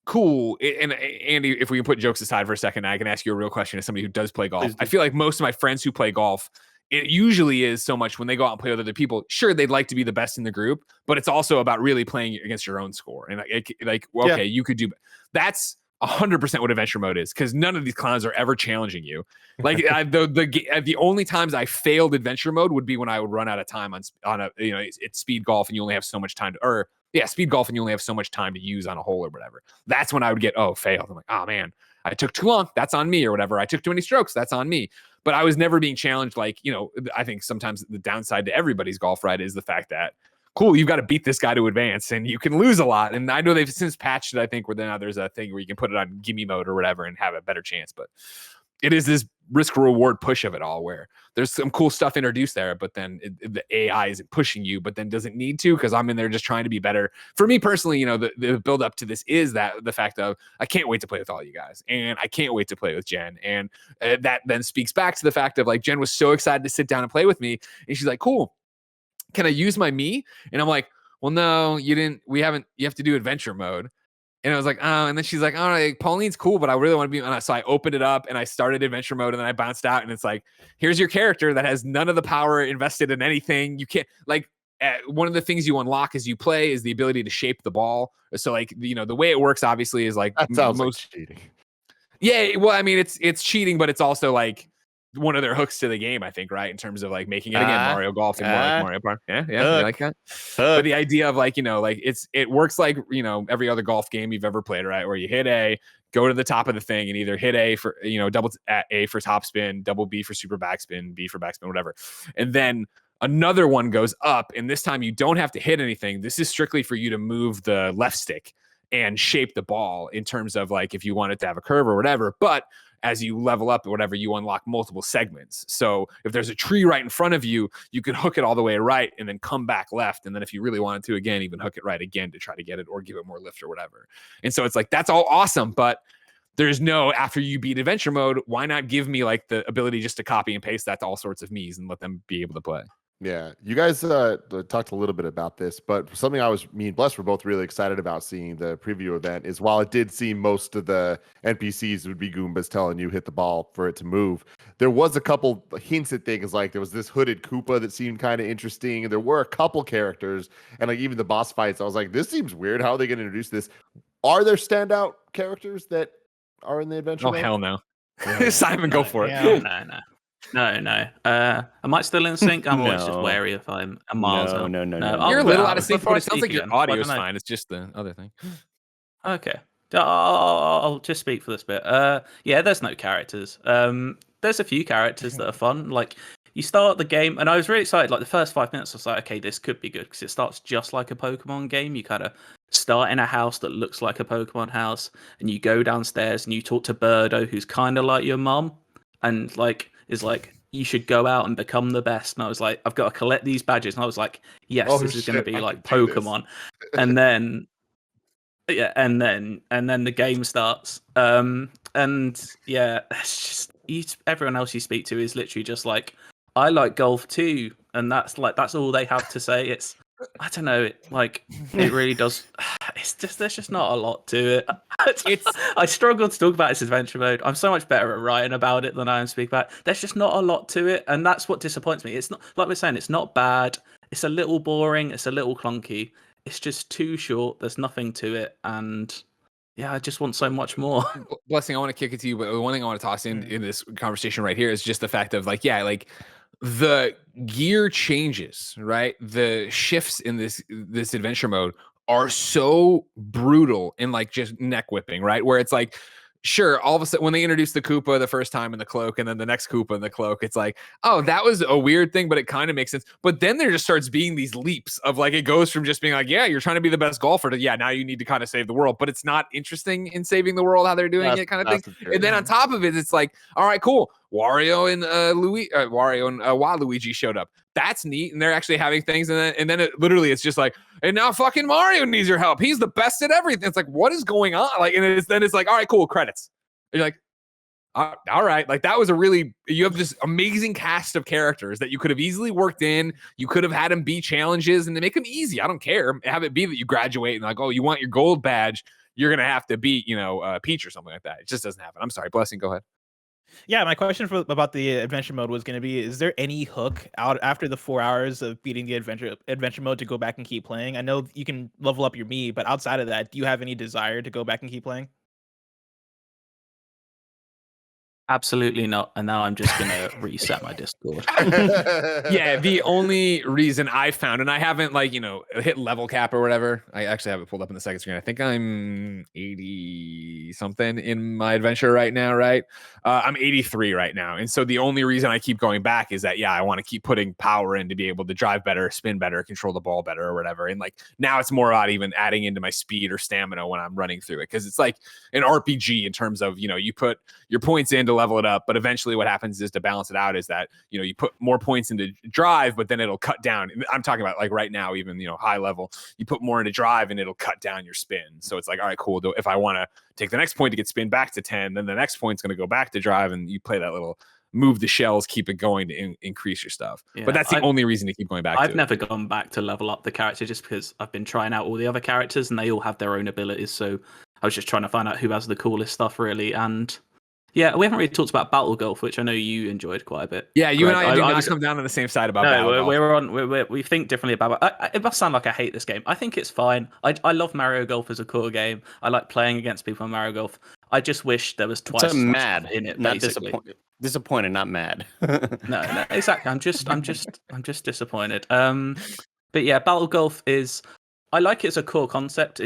cool. And Andy, if we can put jokes aside for a second, I can ask you a real question as somebody who does play golf. I feel like most of my friends who play golf, it usually is so much when they go out and play with other people. Sure, they'd like to be the best in the group, but it's also about really playing against your own score. And you could do that's 100% what adventure mode is, because none of these clowns are ever challenging you. Like the only times I failed adventure mode would be when I would run out of time on a it's speed golf and you only have so much time speed golf and you only have so much time to use on a hole or whatever. That's when I would get failed. I'm like, oh man, I took too long. That's on me or whatever. I took too many strokes. That's on me. But I was never being challenged. Like, I think sometimes the downside to everybody's golf ride is the fact that, cool, you've got to beat this guy to advance and you can lose a lot. And I know they've since patched it, I think, where now there's a thing where you can put it on gimme mode or whatever and have a better chance. But it is this risk reward push of it all where there's some cool stuff introduced there, but then the AI isn't pushing you, but then doesn't need to, because I'm in there just trying to be better. For me personally, the build up to this is that the fact of I can't wait to play with all you guys and I can't wait to play with Jen. And that then speaks back to the fact of like Jen was so excited to sit down and play with me. And she's like, cool, can I use my me? And I'm like, well, no, you have to do adventure mode. And I was like, oh, and then she's like, all right, Pauline's cool, but I really want to be. So I opened it up and I started adventure mode and then I bounced out and it's like, here's your character that has none of the power invested in anything. You can't one of the things you unlock as you play is the ability to shape the ball. So like, the way it works obviously is like that sounds like cheating. Yeah. Well, I mean, it's cheating, but it's also like one of their hooks to the game, I think, right? In terms of like making it again Mario Golf and more like Mario Party. Yeah, you like that? But the idea of like, it works like, every other golf game you've ever played, right? Where you hit A, go to the top of the thing and either hit A for, double at A for top spin, double B for super backspin, B for backspin, whatever. And then another one goes up. And this time you don't have to hit anything. This is strictly for you to move the left stick and shape the ball in terms of like, if you want it to have a curve or whatever. But as you level up or whatever, you unlock multiple segments. So if there's a tree right in front of you, you could hook it all the way right and then come back left. And then if you really wanted to, again, even hook it right again to try to get it or give it more lift or whatever. And so it's like, that's all awesome. But there's no, after you beat adventure mode, why not give me like the ability just to copy and paste that to all sorts of me's and let them be able to play? Yeah, you guys talked a little bit about this, but something me and Bless were both really excited about seeing the preview event is while it did seem most of the NPCs would be Goombas telling you hit the ball for it to move, there was a couple hints at things like there was this hooded Koopa that seemed kind of interesting, and there were a couple characters, and like even the boss fights, I was like, this seems weird. How are they going to introduce this? Are there standout characters that are in the adventure? Oh, hell no. Simon, go for it. No. Am I still in sync? I'm always just wary if I'm a miles out. No. You're a little out of sync, but it sounds like your audio is fine. It's just the other thing. Okay. I'll just speak for this bit. There's no characters. There's a few characters that are fun. Like, you start the game, and I was really excited. Like, the first 5 minutes, I was like, okay, this could be good, because it starts just like a Pokemon game. You kind of start in a house that looks like a Pokemon house, and you go downstairs, and you talk to Birdo, who's kind of like your mom, and, like, is like, you should go out and become the best. And I was like, I've got to collect these badges. And I was like, yes, this is going to be like Pokemon. And then, and then the game starts. It's just, everyone else you speak to is literally just like, I like golf too. And that's all they have to say. It's, I don't know, it really does. It's just, there's just not a lot to it. I struggle to talk about its adventure mode. I'm so much better at writing about it than I am speaking about it. There's just not a lot to it, and that's what disappoints me. It's not, like we're saying, it's not bad. It's a little boring. It's a little clunky. It's just too short. There's nothing to it, and I just want so much more. Blessing, I want to kick it to you, but the one thing I want to toss in this conversation right here is just the fact of the gear changes, right? The shifts in this adventure mode are so brutal and like just neck whipping, right? Where it's like, sure, all of a sudden when they introduced the Koopa the first time in the cloak and then the next Koopa in the cloak, it's like, oh, that was a weird thing, but it kind of makes sense. But then there just starts being these leaps of like, it goes from just being like, yeah, you're trying to be the best golfer to, yeah, now you need to kind of save the world, but it's not interesting in saving the world how they're doing it kind of thing. And then on top of it, it's like, all right, cool. Wario and Waluigi showed up. That's neat, and they're actually having things, and then it literally it's just like, and now fucking Mario needs your help. He's the best at everything. It's like, what is going on? Like, and then it's like, all right, cool, credits. And you're like, all right, like that was you have this amazing cast of characters that you could have easily worked in. You could have had them be challenges, and they make them easy. I don't care. Have it be that you graduate and like, oh, you want your gold badge, you're gonna have to beat, Peach or something like that. It just doesn't happen. I'm sorry, Blessing, go ahead. Yeah, my question about the adventure mode was going to be, is there any hook out after the 4 hours of beating the adventure mode to go back and keep playing? I know you can level up your Mii, but outside of that, do you have any desire to go back and keep playing? Absolutely not. And now I'm just going to reset my Discord. Yeah, the only reason I found, and I haven't hit level cap or whatever. I actually have it pulled up in the second screen. I think I'm 80 something in my adventure right now, right? I'm 83 right now. And so the only reason I keep going back is that, yeah, I want to keep putting power in to be able to drive better, spin better, control the ball better or whatever. And like now it's more about even adding into my speed or stamina when I'm running through it. Because it's like an RPG in terms of, you put your points in to level it up, but eventually what happens is to balance it out is that you put more points into drive, but then it'll cut down. I'm talking about like right now, even high level, you put more into drive and it'll cut down your spin. So it's like, all right, cool. If I want to take the next point to get spin back to 10, then the next point's going to go back to drive, and you play that little move the shells, keep it going to increase your stuff. Yeah, but that's the only reason to keep going back. I've never gone back to level up the character just because I've been trying out all the other characters and they all have their own abilities. So I was just trying to find out who has the coolest stuff really. And yeah, we haven't really talked about Battle Golf, which I know you enjoyed quite a bit. Yeah, you and I do not come down on the same side about Battle Golf. We think differently about it. It must sound like I hate this game. I think it's fine. I love Mario Golf as a core game. I like playing against people in Mario Golf. I just wish there was twice as much in it. Not disappointed, not mad. no, exactly. I'm just disappointed. But yeah, Battle Golf I like it as a core concept.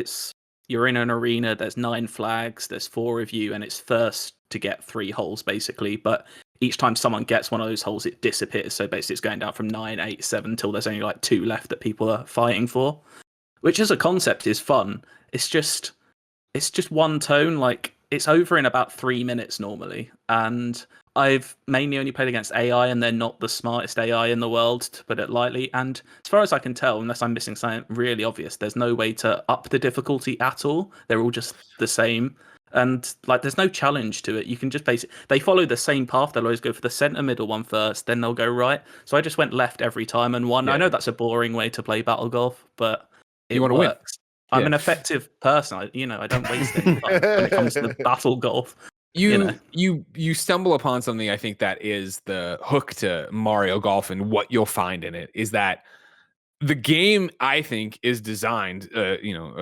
You're in an arena, there's 9 flags, there's 4 of you, and it's first to get 3 holes, basically. But each time someone gets one of those holes, it disappears. So basically it's going down from 9, 8, 7, until there's only like 2 left that people are fighting for. Which as a concept is fun. It's just one tone, like it's over in about 3 minutes normally. And I've mainly only played against AI, and they're not the smartest AI in the world, to put it lightly. And as far as I can tell, unless I'm missing something really obvious, there's no way to up the difficulty at all. They're all just the same. And like, there's no challenge to it. You can just they follow the same path. They'll always go for the center middle one first, then they'll go right. So I just went left every time and won. Yeah. I know that's a boring way to play Battle Golf, but you want to win. I'm an effective person. I don't waste any time when it comes to Battle Golf. You stumble upon something I think that is the hook to Mario Golf, and what you'll find in it is that the game, I think, is designed,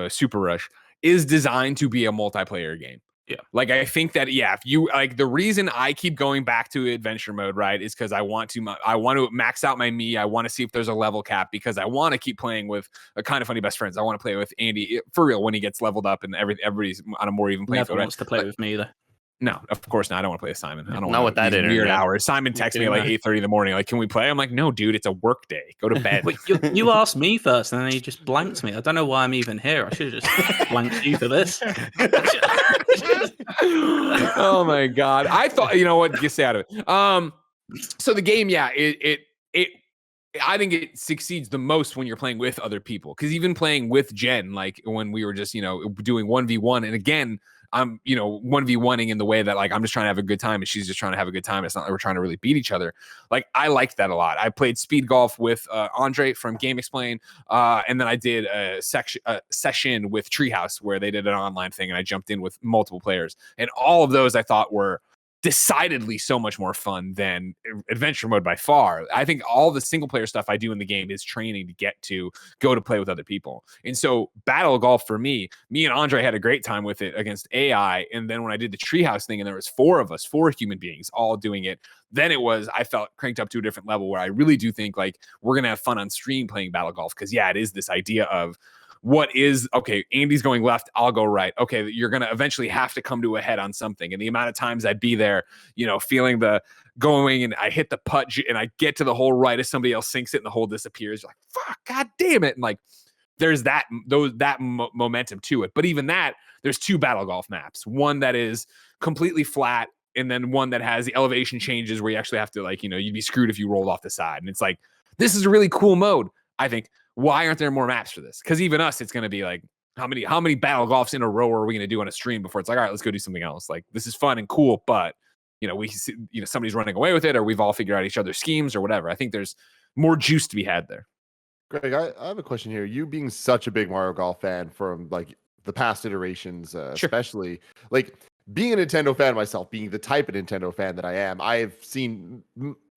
Super Rush is designed to be a multiplayer game. Yeah. Like, I think that, if you like, the reason I keep going back to adventure mode, right, is because I want to max out my Mii. I want to see if there's a level cap, because I want to keep playing with a Kind of Funny best friends. I want to play with Andy for real when he gets leveled up and everybody's on a more even playing field. Never wants to play with me either. No, of course not. I don't want to play with Simon. I don't want with that weird hours. Simon texts me at like 8:30 in the morning, like, "Can we play?" I'm like, "No, dude, it's a work day. Go to bed." Wait, you asked me first, and then you just blanked me. I don't know why I'm even here. I should have just blanked you for this. Oh my god! I thought, you know what? Get out of it. So the game, I think it succeeds the most when you're playing with other people, because even playing with Jen, like when we were just doing 1v1, and again, I'm 1v1ing in the way that like I'm just trying to have a good time and she's just trying to have a good time. It's not like we're trying to really beat each other. Like, I liked that a lot. I played speed golf with Andre from Game Explain, and then I did a session with Treehouse where they did an online thing, and I jumped in with multiple players, and all of those I thought were decidedly so much more fun than adventure mode by far. I think all the single player stuff I do in the game is training to get to go to play with other people. And so Battle Golf for me and Andre had a great time with it against AI. And then when I did the Treehouse thing and there was 4 of us, 4 human beings all doing it, then I felt cranked up to a different level where I really do think like we're going to have fun on stream playing Battle Golf. Cause it is this idea of, what is, okay, Andy's going left, I'll go right. Okay, you're going to eventually have to come to a head on something. And the amount of times I'd be there, feeling the going, and I hit the putt and I get to the hole right as somebody else sinks it and the hole disappears. You're like, fuck, God damn it. And like, there's that momentum to it. But even that, there's 2 Battle Golf maps. One that is completely flat, and then one that has the elevation changes where you actually have to, like, you'd be screwed if you rolled off the side. And it's like, this is a really cool mode. I think, why aren't there more maps for this? Because even us, it's going to be like, how many Battle Golfs in a row are we going to do on a stream before it's like, all right, let's go do something else. Like, this is fun and cool, but we somebody's running away with it, or we've all figured out each other's schemes or whatever. I think there's more juice to be had there. Greg, I have a question here. You being such a big Mario Golf fan from like the past iterations, Sure. especially like being a Nintendo fan myself, being the type of Nintendo fan that I am, I've seen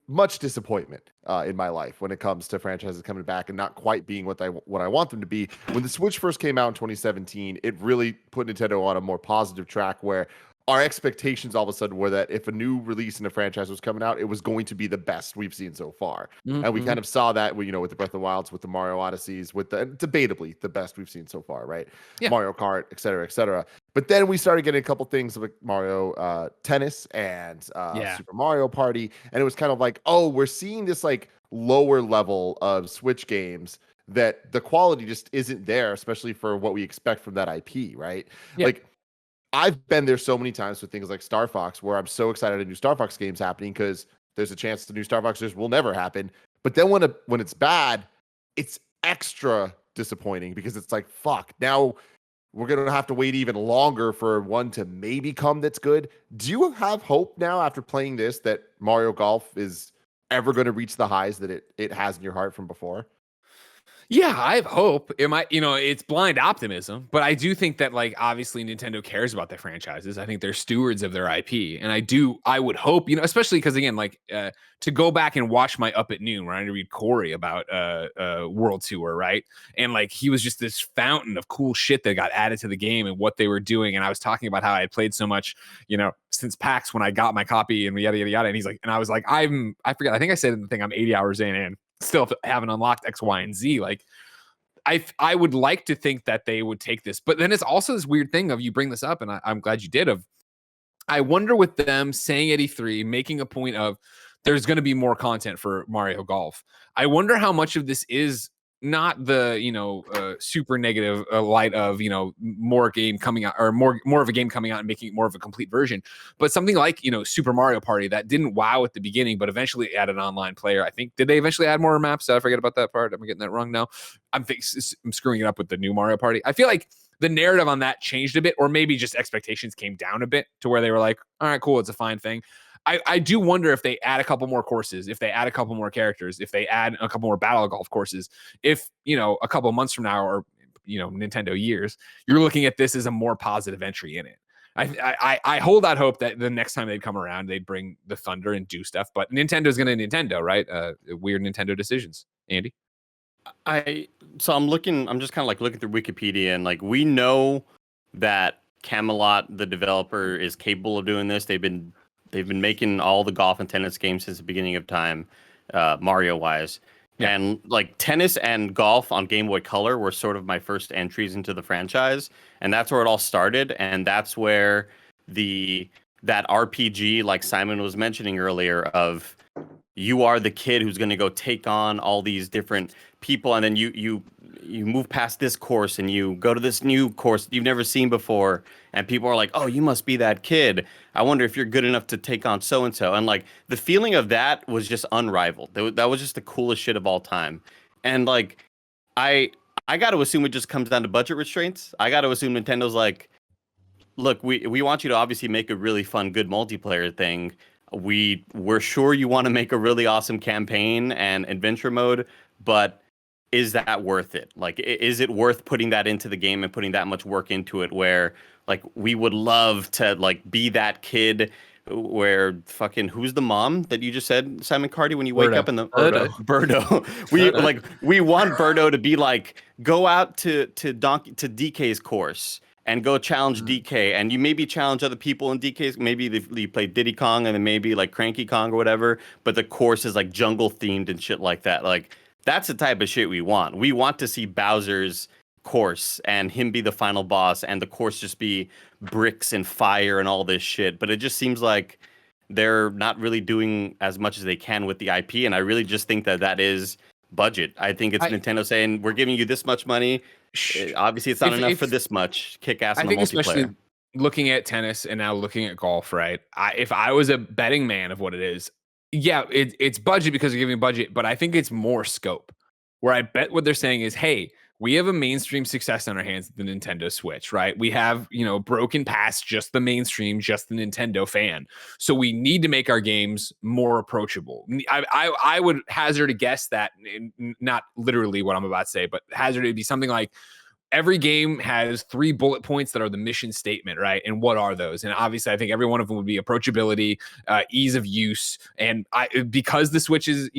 much disappointment in my life when it comes to franchises coming back and not quite being what I want them to be. When the Switch first came out in 2017, it really put Nintendo on a more positive track where our expectations all of a sudden were that if a new release in a franchise was coming out, it was going to be the best we've seen so far. Mm-hmm. And we kind of saw that, with the Breath of the Wilds, with the Mario Odysseys, with the debatably the best we've seen so far, right? Yeah. Mario Kart, et cetera, et cetera. But then we started getting a couple things like Mario Tennis and Super Mario Party. And it was kind of like, oh, we're seeing this like lower level of Switch games that the quality just isn't there, especially for what we expect from that IP, right? Yeah. Like, I've been there so many times with things like Star Fox, where I'm so excited a new Star Fox game's happening because there's a chance the new Star Fox just will never happen. But then when it's bad, it's extra disappointing because it's like, fuck, now we're going to have to wait even longer for one to maybe come that's good. Do you have hope now after playing this that Mario Golf is ever going to reach the highs that it has in your heart from before? Yeah, I have hope. It might, it's blind optimism, but I do think that, like, obviously Nintendo cares about their franchises. I think they're stewards of their IP. And I would hope, especially because, again, like, to go back and watch my Up at Noon where I had to read Corey about World Tour, right? And like, he was just this fountain of cool shit that got added to the game and what they were doing. And I was talking about how I had played so much, since PAX when I got my copy and yada, yada, yada. And he's like, and I was like, I forget, I think I said in the thing, I'm 80 hours in and still haven't unlocked X, Y, and Z. Like, I would like to think that they would take this, but then it's also this weird thing of, you bring this up, and I'm glad you did, of, I wonder with them saying at E3, making a point of there's going to be more content for Mario Golf. I wonder how much of this is not the super negative light of more game coming out, or more of a game coming out and making it more of a complete version, but something like Super Mario Party that didn't wow at the beginning but eventually added an online player. I think, did they eventually add more maps? I forget about that part. I'm getting that wrong now. I'm screwing it up with the new Mario Party. I feel like the narrative on that changed a bit, or maybe just expectations came down a bit to where they were like, all right, cool, it's a fine thing. I do wonder if they add a couple more courses, if they add a couple more characters, if they add a couple more Battle Golf courses, if, a couple months from now, or, Nintendo years, you're looking at this as a more positive entry in it. I hold out hope that the next time they'd come around, they'd bring the thunder and do stuff, but Nintendo's going to Nintendo, right? Weird Nintendo decisions. Andy? I'm just kind of like looking through Wikipedia, and like, we know that Camelot, the developer, is capable of doing this. They've been making all the golf and tennis games since the beginning of time, Mario-wise. Yeah. And like, tennis and golf on Game Boy Color were sort of my first entries into the franchise, and that's where it all started. And that's where that RPG, like Simon was mentioning earlier, of you are the kid who's going to go take on all these different people, and then you move past this course and you go to this new course you've never seen before, and people are like, oh, you must be that kid. I wonder if you're good enough to take on so-and-so. And like, the feeling of that was just unrivaled. That was just the coolest shit of all time. And like, I got to assume it just comes down to budget restraints. I got to assume Nintendo's like, look, we want you to obviously make a really fun, good multiplayer thing. We're sure you want to make a really awesome campaign and adventure mode, but is that worth it? Like, is it worth putting that into the game and putting that much work into it, where like, we would love to like be that kid where fucking, who's the mom that you just said, Simon Cardy, when you wake up in the Birdo. we want Birdo to be like, go out to DK's course and go challenge DK, and you maybe challenge other people in DK's. Maybe you play Diddy Kong and then maybe like Cranky Kong or whatever, but the course is like jungle themed and shit like that. Like, that's the type of shit we want. We want to see Bowser's course and him be the final boss and the course just be bricks and fire and all this shit. But it just seems like they're not really doing as much as they can with the IP. And I really just think that is budget. I think it's Nintendo saying, we're giving you this much money. Obviously, it's not enough for this much. Kick ass on the multiplayer. Especially looking at tennis and now looking at golf, right? If I was a betting man of what it is, yeah, it's budget because they're giving budget, but I think it's more scope. Where I bet what they're saying is, hey, we have a mainstream success on our hands, the Nintendo Switch, right? We have, broken past just the mainstream, just the Nintendo fan. So we need to make our games more approachable. I would hazard a guess that, not literally what I'm about to say, but hazard it would be something like, every game has 3 bullet points that are the mission statement, right? And what are those? And obviously, I think every one of them would be approachability, ease of use, and because the Switch is,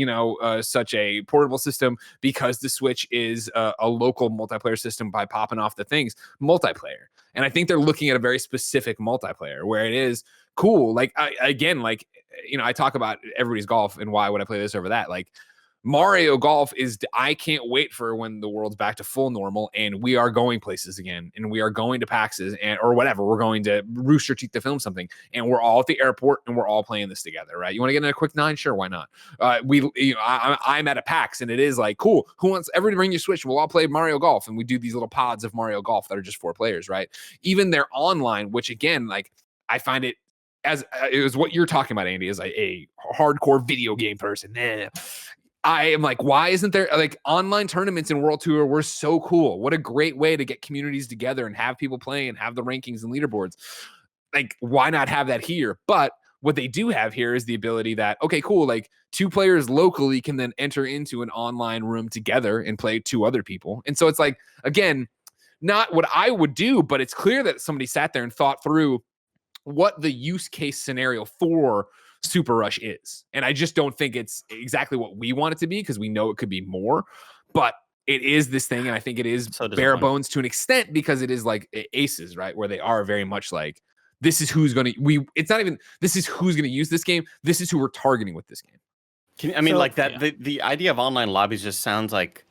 such a portable system, because the Switch is a local multiplayer system by popping off the things, multiplayer. And I think they're looking at a very specific multiplayer where it is cool. Like I talk about everybody's golf and why would I play this over that? Like, Mario Golf I can't wait for when the world's back to full normal and we are going places again and we are going to PAXs or whatever. We're going to Rooster Teeth to film something and we're all at the airport and we're all playing this together, right? You want to get in a quick 9? Sure, why not? I'm at a PAX and it is like, cool. Who wants everybody to bring your Switch? We'll all play Mario Golf, and we do these little pods of Mario Golf that are just 4 players, right? Even their online, which again, like I find it as it was what you're talking about, Andy, as a hardcore video game person. I am like, why isn't there like online tournaments in World Tour were so cool? What a great way to get communities together and have people playing and have the rankings and leaderboards. Like, why not have that here? But what they do have here is the ability that, okay, cool. Like 2 players locally can then enter into an online room together and play 2 other people. And so it's like, again, not what I would do, but it's clear that somebody sat there and thought through what the use case scenario for Super Rush is. And I just don't think it's exactly what we want it to be because we know it could be more, but it is this thing. And I think it is bare bones to an extent because it is like Aces, right? Where they are very much like, this is who's going to, it's not even, this is who's going to use this game. This is who we're targeting with this game. The idea of online lobbies just sounds like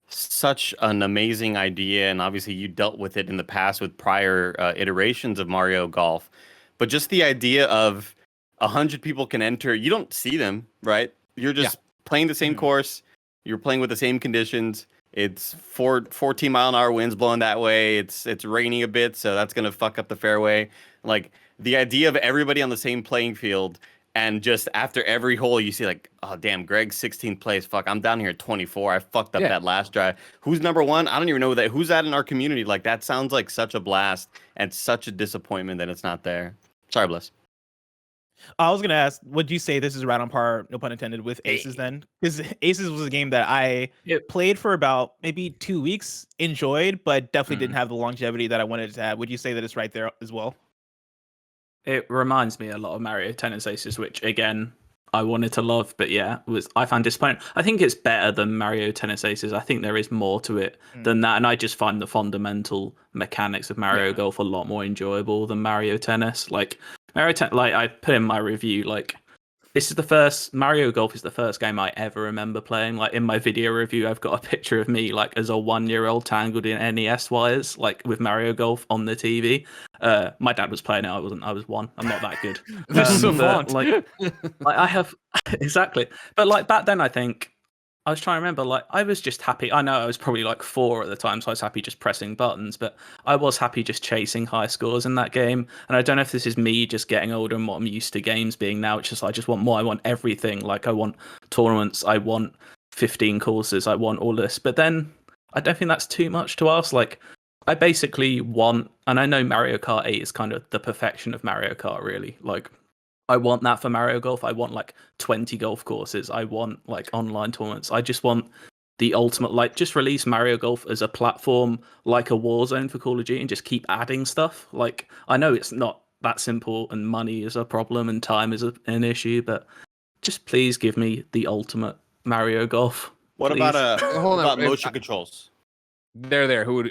such an amazing idea. And obviously you dealt with it in the past with prior iterations of Mario Golf, but just the idea of 100 people can enter. You don't see them, right? You're just playing the same course. You're playing with the same conditions. It's 14-mile-an-hour winds blowing that way. It's raining a bit, so that's gonna fuck up the fairway. Like the idea of everybody on the same playing field, and just after every hole, you see like, oh damn, Greg's 16th place. Fuck, I'm down here at 24. I fucked up that last drive. Who's number 1? I don't even know that. Who's that in our community? Like that sounds like such a blast and such a disappointment that it's not there. Sorry, Bliss. I was gonna ask, would you say this is right on par, no pun intended, with Aces then? Because Aces was a game that I played for about maybe 2 weeks, enjoyed, but definitely didn't have the longevity that I wanted it to have. Would you say that it's right there as well? It reminds me a lot of Mario Tennis Aces, which again I wanted to love, but I found disappointing. I think it's better than Mario Tennis Aces. I think there is more to it than that, and I just find the fundamental mechanics of Mario Golf a lot more enjoyable than Mario Tennis. Like I put in my review, like Mario Golf is the first game I ever remember playing. Like in my video review, I've got a picture of me like as a 1-year-old tangled in NES wires, like with Mario Golf on the TV. My dad was playing it. I wasn't. I was 1. I'm not that good. Like I have exactly. But like back then, I think I was trying to remember, like, I was just happy. I know I was probably like 4 at the time, so I was happy just pressing buttons, but I was happy just chasing high scores in that game. And I don't know if this is me just getting older and what I'm used to games being now. It's just, I just want more. I want everything. Like, I want tournaments. I want 15 courses. I want all this. But then I don't think that's too much to ask. Like, I basically want, and I know Mario Kart 8 is kind of the perfection of Mario Kart, really. Like, I want that for Mario Golf. I want like 20 golf courses. I want like online tournaments. I just want the ultimate, like, just release Mario Golf as a platform, like a Warzone for Call of Duty, and just keep adding stuff. Like, I know it's not that simple and money is a problem and time is an issue, but just please give me the ultimate Mario Golf. What please. about motion controls? They're there. Who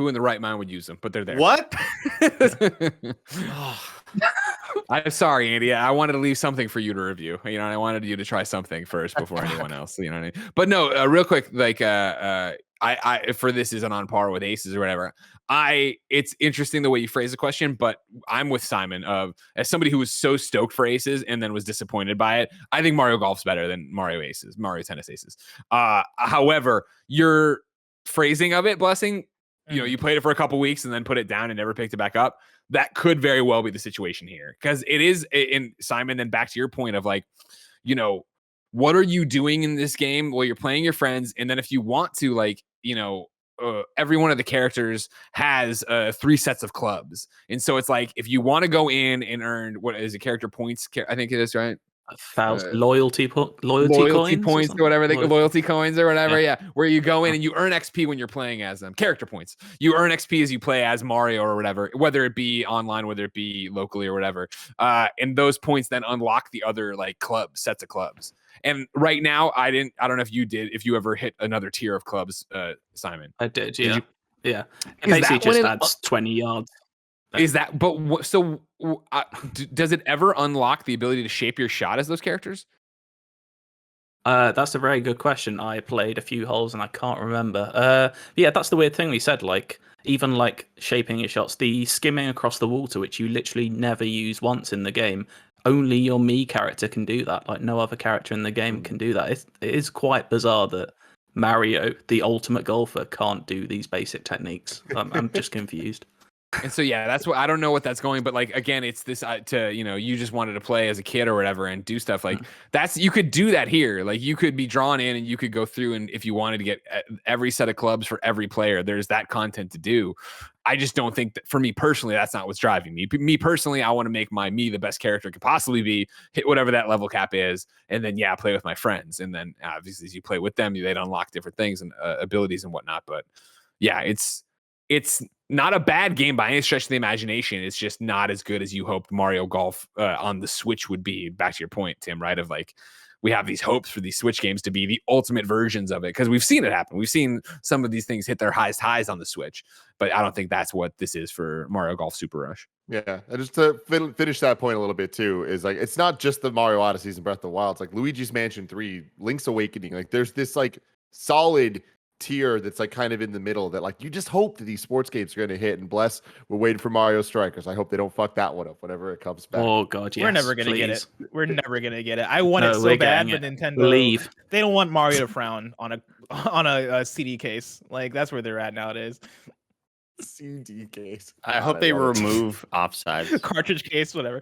in the right mind would use them? But they're there. What? I'm sorry, Andy. I wanted to leave something for you to review. You know, I wanted you to try something first before anyone else. You know what I mean? But no, real quick, like I for this isn't on par with Aces or whatever. It's interesting the way you phrase the question, but I'm with Simon as somebody who was so stoked for Aces and then was disappointed by it. I think Mario Golf's better than Mario Tennis Aces. However, your phrasing of it, Blessing, you played it for a couple weeks and then put it down and never picked it back up. That could very well be the situation here, because it is in Simon. Then back to your point of like, what are you doing in this game? Well, you're playing your friends, and then if you want to, like, every one of the characters has 3 sets of clubs, and so it's like if you want to go in and earn what is it, character points? I think it is, right? 1,000 loyalty points or whatever, loyalty coins or whatever. Yeah, where you go in and you earn XP when you're playing as them. Character points. You earn XP as you play as Mario or whatever, whether it be online, whether it be locally or whatever. And those points then unlock the other like sets of clubs. And right now, I don't know if you did, if you ever hit another tier of clubs, Simon. I did, yeah. Yeah. It basically just adds 20 yards. Is that, but so does it ever unlock the ability to shape your shot as those characters? That's a very good question. I played a few holes and I can't remember. Yeah, that's the weird thing we said. Like, even like shaping your shots, the skimming across the water, which you literally never use once in the game, only your Mii character can do that. Like, no other character in the game can do that. It is quite bizarre that Mario, the ultimate golfer, can't do these basic techniques. I'm just confused. And so, yeah, that's what I don't know what that's going, but like, again, it's this you just wanted to play as a kid or whatever and do stuff like you could do that here. Like, you could be drawn in and you could go through, and if you wanted to get every set of clubs for every player, there's that content to do. I just don't think that, for me personally, that's not what's driving me. Me personally, I want to make me the best character could possibly be, hit whatever that level cap is, and then play with my friends. And then obviously as you play with them, they'd unlock different things and abilities and whatnot. But yeah, it's not a bad game by any stretch of the imagination. It's just not as good as you hoped Mario Golf on the Switch would be. Back to your point, Tim, right? Of like, we have these hopes for these Switch games to be the ultimate versions of it, because we've seen it happen. We've seen some of these things hit their highest highs on the Switch, but I don't think that's what this is for Mario Golf Super Rush. Yeah, and just to finish that point a little bit too, is like, it's not just the Mario Odysseys and Breath of the Wild. It's like Luigi's Mansion 3, Link's Awakening. Like, there's this like solid tier that's like kind of in the middle that like you just hope that these sports games are going to hit. And bless, we're waiting for Mario Strikers. I hope they don't fuck that one up whenever it comes back. Oh god, yes, we're never gonna get it. We're never gonna get it. I want it so bad, but Nintendo they don't want Mario to frown on a CD case. Like, that's where they're at nowadays. CD case. I hope they remove offsides. Cartridge case, whatever.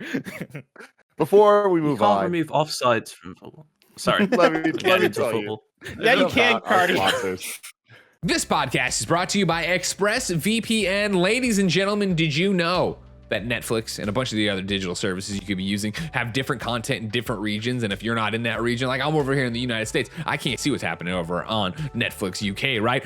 Before we move on, remove offsides from football. Sorry, let me tell you. Yeah, you can, Cardy. This podcast is brought to you by ExpressVPN. Ladies and gentlemen, did you know that Netflix and a bunch of the other digital services you could be using have different content in different regions? And if you're not in that region, like I'm over here in the United States, I can't see what's happening over on Netflix UK, right?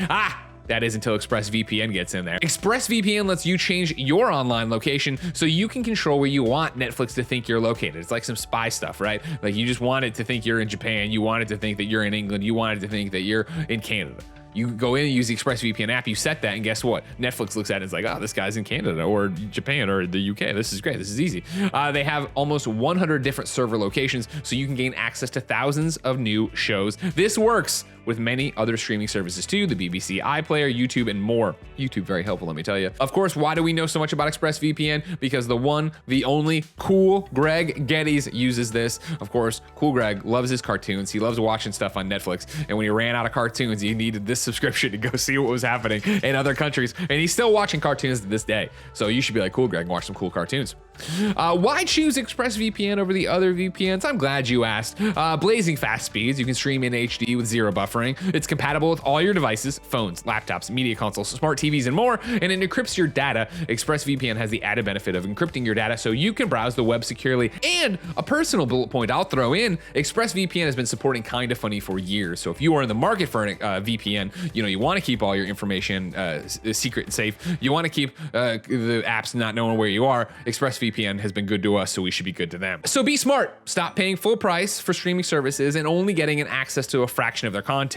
That is until ExpressVPN gets in there. ExpressVPN lets you change your online location so you can control where you want Netflix to think you're located. It's like some spy stuff, right? Like, you just want it to think you're in Japan. You want it to think that you're in England. You want it to think that you're in Canada. You go in and use the ExpressVPN app, you set that, and guess what? Netflix looks at it and is like, oh, this guy's in Canada or Japan or the UK. This is great. This is easy. They have almost 100 different server locations, so you can gain access to thousands of new shows. This works with many other streaming services too, the BBC iPlayer, YouTube, and more. YouTube, very helpful, let me tell you. Of course, why do we know so much about ExpressVPN? Because the one, the only Cool Greg Gettys uses this. Of course, Cool Greg loves his cartoons. He loves watching stuff on Netflix. And when he ran out of cartoons, he needed this subscription to go see what was happening in other countries. And he's still watching cartoons to this day. So you should be like, Cool Greg, watch some cool cartoons. Why choose ExpressVPN over the other VPNs? I'm glad you asked. Blazing fast speeds. You can stream in HD with zero buffering. It's compatible with all your devices, phones, laptops, media consoles, smart TVs, and more, and it encrypts your data. ExpressVPN has the added benefit of encrypting your data so you can browse the web securely. And a personal bullet point I'll throw in, ExpressVPN has been supporting Kinda Funny for years. So if you are in the market for a VPN, you want to keep all your information secret and safe. You want to keep the apps not knowing where you are. ExpressVPN has been good to us, so we should be good to them. So be smart. Stop paying full price for streaming services and only getting an access to a fraction of their content.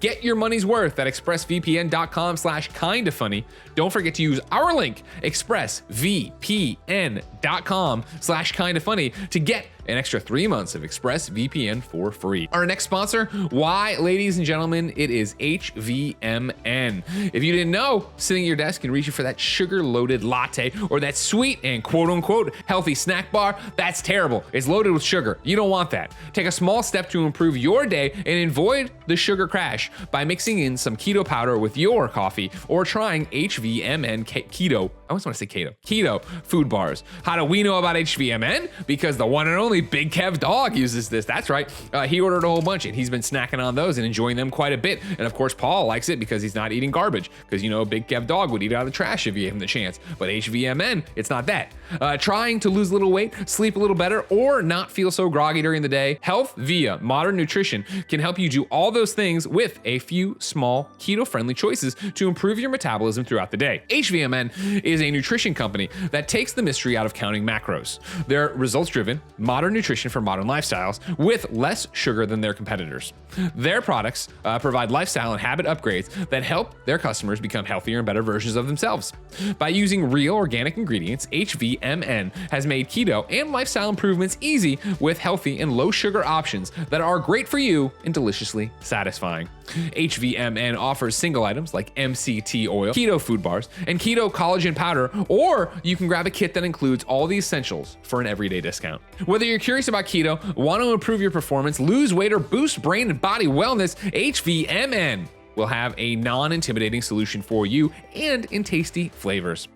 Get your money's worth at expressvpn.com/kindafunny. Don't forget to use our link, expressvpn.com/kindafunny, to get an extra 3 months of ExpressVPN for free. Our next sponsor, why, ladies and gentlemen, it is HVMN. If you didn't know, sitting at your desk can reach you for that sugar-loaded latte or that sweet and quote-unquote healthy snack bar. That's terrible. It's loaded with sugar. You don't want that. Take a small step to improve your day and avoid the sugar crash by mixing in some keto powder with your coffee or trying HVMN keto. I always want to say keto food bars. How do we know about HVMN? Because the one and only Big Kev Dog uses this. That's right. He ordered a whole bunch and he's been snacking on those and enjoying them quite a bit. And of course, Paul likes it because he's not eating garbage. Because Big Kev Dog would eat out of the trash if you gave him the chance. But HVMN, it's not that. Trying to lose a little weight, sleep a little better, or not feel so groggy during the day, Health via Modern Nutrition can help you do all those things with a few small keto-friendly choices to improve your metabolism throughout the day. HVMN is a nutrition company that takes the mystery out of counting macros. They're results-driven, modern nutrition for modern lifestyles with less sugar than their competitors. Their products provide lifestyle and habit upgrades that help their customers become healthier and better versions of themselves. By using real organic ingredients, HVMN has made keto and lifestyle improvements easy with healthy and low sugar options that are great for you and deliciously satisfying. HVMN offers single items like MCT oil, keto food bars, and keto collagen powder, or you can grab a kit that includes all the essentials for an everyday discount. Whether you're curious about keto, want to improve your performance, lose weight, or boost brain and body wellness, HVMN will have a non-intimidating solution for you and in tasty flavors.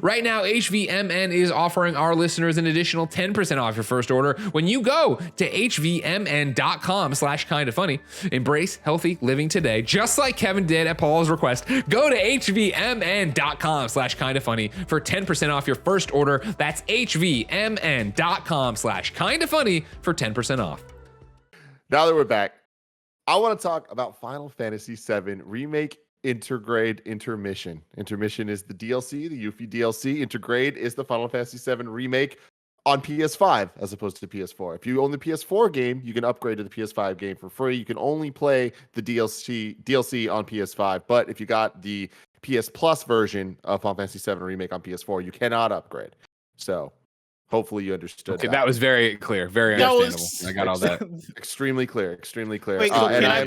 Right now, HVMN is offering our listeners an additional 10% off your first order when you go to hvmn.com/kindafunny. Embrace healthy living today, just like Kevin did at Paul's request. Go to hvmn.com/kindafunny for 10% off your first order. That's hvmn.com/kindafunny for 10% off. Now that we're back, I want to talk about Final Fantasy VII Remake Intergrade Intermission. Intermission is the DLC, the Yuffie DLC. Intergrade is the Final Fantasy VII Remake on PS5 as opposed to PS4. If you own the PS4 game, you can upgrade to the PS5 game for free. You can only play the DLC on PS5, but if you got the PS Plus version of Final Fantasy VII Remake on PS4, you cannot upgrade. So hopefully you understood. Okay, that was very clear, very understandable. I got all that. Extremely clear, extremely clear. Wait, and I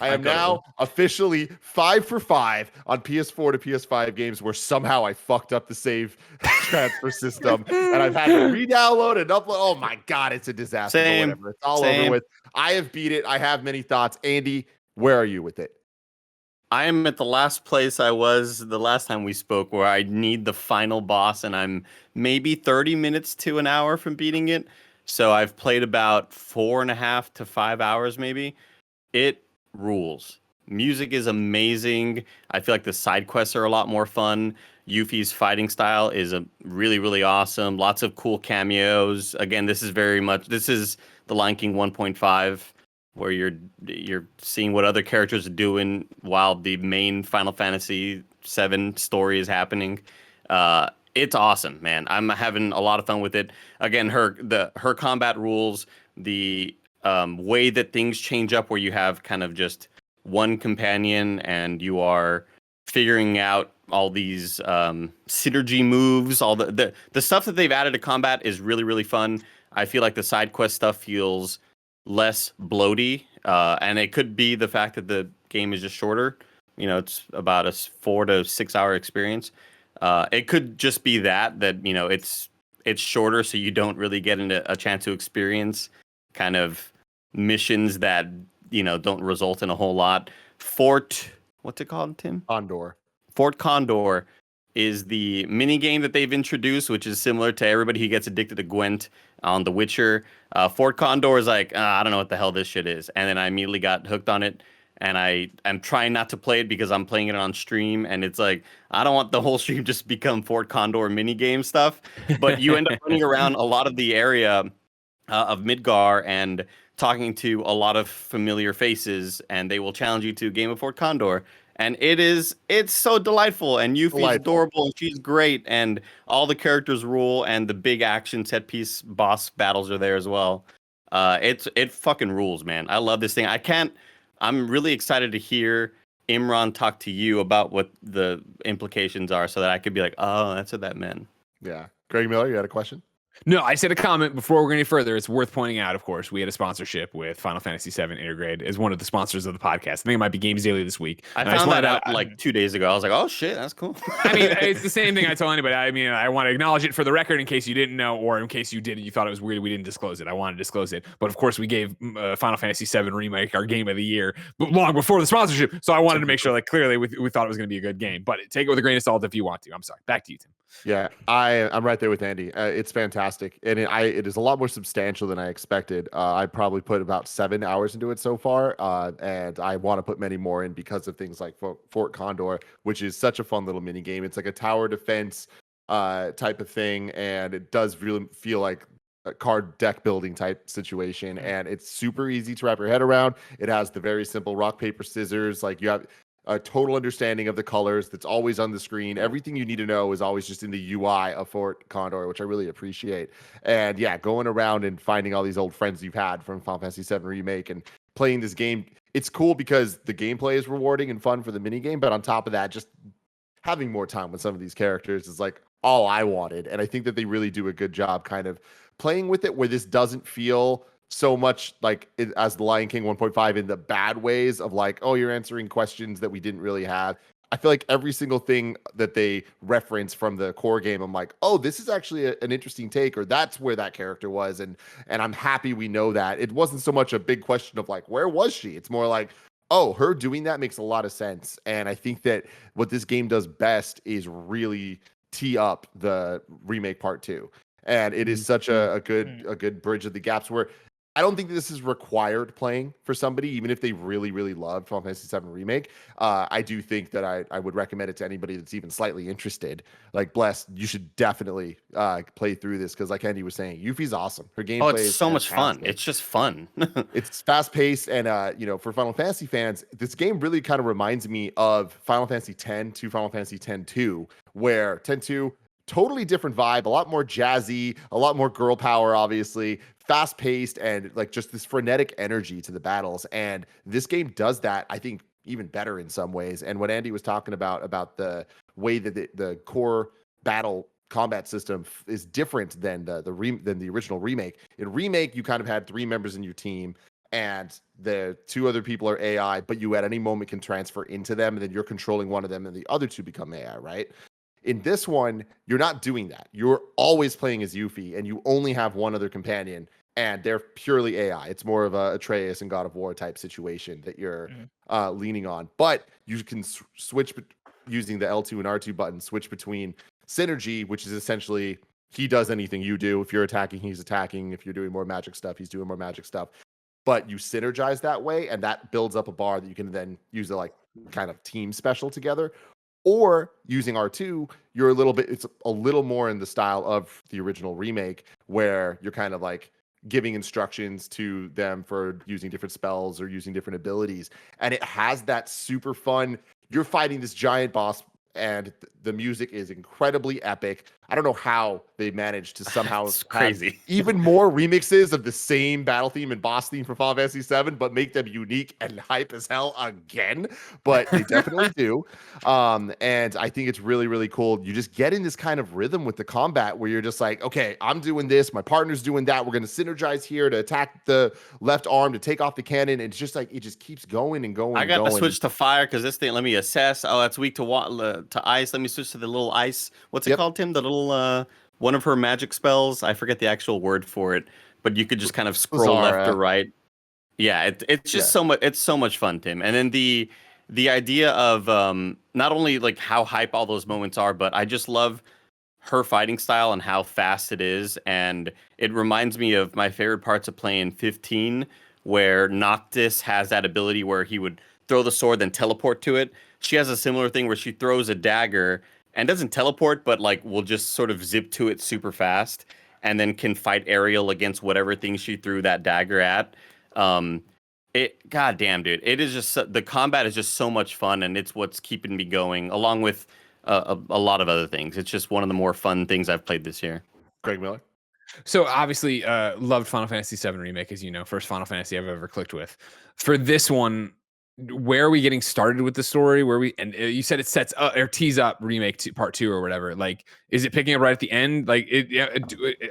am now officially 5 for 5 on PS4 to PS5 games where somehow I fucked up the save transfer system and I've had to re-download and upload. Oh my God, it's a disaster. Same. Whatever. It's all over with. I have beat it. I have many thoughts. Andy, where are you with it? I am at the last place I was the last time we spoke, where I need the final boss, and I'm maybe 30 minutes to an hour from beating it. So I've played about 4.5 to 5 hours, maybe. It rules. Music is amazing. I feel like the side quests are a lot more fun. Yuffie's fighting style is really, really awesome. Lots of cool cameos. Again, this is the Lion King 1.5. Where you're seeing what other characters are doing while the main Final Fantasy VII story is happening. It's awesome, man. I'm having a lot of fun with it. Again, her combat rules, the way that things change up, where you have kind of just one companion and you are figuring out all these synergy moves. All the stuff that they've added to combat is really, really fun. I feel like the side quest stuff feels less bloaty, and it could be the fact that the game is just shorter. It's about a 4 to 6 hour experience. It could just be that it's shorter, so you don't really get a chance to experience kind of missions that don't result in a whole lot. What's it called, Tim? Condor. Fort Condor is the mini game that they've introduced, which is similar to everybody who gets addicted to Gwent on The Witcher. Fort Condor is like, I don't know what the hell this shit is. And then I immediately got hooked on it. And I'm trying not to play it because I'm playing it on stream. And it's like, I don't want the whole stream just become Fort Condor mini game stuff. But you end up running around a lot of the area of Midgar and talking to a lot of familiar faces. And they will challenge you to a game of Fort Condor. And it's so delightful, and Yuffie's adorable, and she's great, and all the characters rule, and the big action set piece boss battles are there as well. It fucking rules, man. I love this thing. I'm really excited to hear Imran talk to you about what the implications are, so that I could be like, oh, that's what that meant. Yeah. Greg Miller, you had a question? No, I said a comment before we're going any further. It's worth pointing out, of course, we had a sponsorship with Final Fantasy VII Intergrade as one of the sponsors of the podcast. I think it might be Games Daily this week. I found that out like 2 days ago. I was like, oh shit, that's cool. I mean, it's the same thing I tell anybody. I mean, I want to acknowledge it for the record in case you didn't know, or in case you did and you thought it was weird we didn't disclose it. I want to disclose it. But of course, we gave Final Fantasy VII Remake our game of the year long before the sponsorship. So I wanted to make sure, like, clearly we thought it was going to be a good game. But take it with a grain of salt if you want to. I'm sorry. Back to you, Tim. Yeah, I'm right there with Andy. It's fantastic, and it is a lot more substantial than I expected. I probably put about 7 hours into it so far, and I want to put many more in because of things like Fort Condor, which is such a fun little mini game. It's like a tower defense type of thing, and it does really feel like a card deck building type situation, and it's super easy to wrap your head around. It has the very simple rock paper scissors, like you have a total understanding of the colors that's always on the screen. Everything you need to know is always just in the UI of Fort Condor, which I really appreciate. And yeah, going around and finding all these old friends you've had from Final Fantasy VII Remake and playing this game, it's cool because the gameplay is rewarding and fun for the mini game, but on top of that, just having more time with some of these characters is like all I wanted. And I think that they really do a good job kind of playing with it where this doesn't feel so much like it, as the Lion King 1.5 in the bad ways of like, oh, you're answering questions that we didn't really have. I feel like every single thing that they reference from the core game, I'm like, oh, this is actually an interesting take, or that's where that character was. And I'm happy we know that. It wasn't so much a big question of like, where was she? It's more like, oh, her doing that makes a lot of sense. And I think that what this game does best is really tee up the remake part 2. And it is such a good bridge of the gaps where I don't think this is required playing for somebody, even if they really, really love Final Fantasy VII Remake. I do think that I would recommend it to anybody that's even slightly interested. Like, Bless, you should definitely play through this because, like Andy was saying, Yuffie's awesome. Her gameplay is so much fun. It's just fun. It's fast-paced, and for Final Fantasy fans, this game really kind of reminds me of Final Fantasy X to Final Fantasy X-2, where X-2, totally different vibe, a lot more jazzy, a lot more girl power, obviously, fast-paced, and like just this frenetic energy to the battles. And this game does that, I think, even better in some ways. And what Andy was talking about the way that the core battle combat system is different than the original Remake. In Remake, you kind of had 3 members in your team, and the 2 other people are AI, but you at any moment can transfer into them, and then you're controlling one of them, and the other 2 become AI, right? In this one, you're not doing that. You're always playing as Yuffie, and you only have one other companion, and they're purely AI. It's more of a Atreus and God of War type situation that you're leaning on. But you can switch using the L2 and R2 buttons, switch between synergy, which is essentially he does anything you do. If you're attacking, he's attacking. If you're doing more magic stuff, he's doing more magic stuff. But you synergize that way, and that builds up a bar that you can then use to like kind of team special together. Or using R2, it's a little more in the style of the original Remake, where you're kind of like giving instructions to them for using different spells or using different abilities. And it has that super fun, you're fighting this giant boss, and the music is incredibly epic. I don't know how they managed to somehow crazy even more remixes of the same battle theme and boss theme from Final Fantasy VII, but make them unique and hype as hell again. But they definitely do. And I think it's really, really cool. You just get in this kind of rhythm with the combat where you're just like, okay, I'm doing this, my partner's doing that. We're going to synergize here to attack the left arm, to take off the cannon. And it's just like, it just keeps going and going. I got to switch to fire because this thing, let me assess. Oh, that's weak to ice. Let me switch to the little ice. What's it called, Tim? The little one of her magic spells. I forget the actual word for it, but you could just kind of scroll left or right. Yeah, it's just so much. It's so much fun, Tim. And then the idea of not only like how hype all those moments are, but I just love her fighting style and how fast it is. And it reminds me of my favorite parts of playing 15, where Noctis has that ability where he would throw the sword, then teleport to it. She has a similar thing where she throws a dagger and doesn't teleport, but like will just sort of zip to it super fast, and then can fight Ariel against whatever thing she threw that dagger at. Goddamn, dude, it is just the combat is just so much fun, and it's what's keeping me going, along with a lot of other things. It's just one of the more fun things I've played this year. Greg Miller. So obviously, loved Final Fantasy VII Remake, as you know, first Final Fantasy I've ever clicked with. For this one, where are we getting started with the story? You said it sets up or tees up Remake part 2 or whatever. Like, is it picking up right at the end? Like,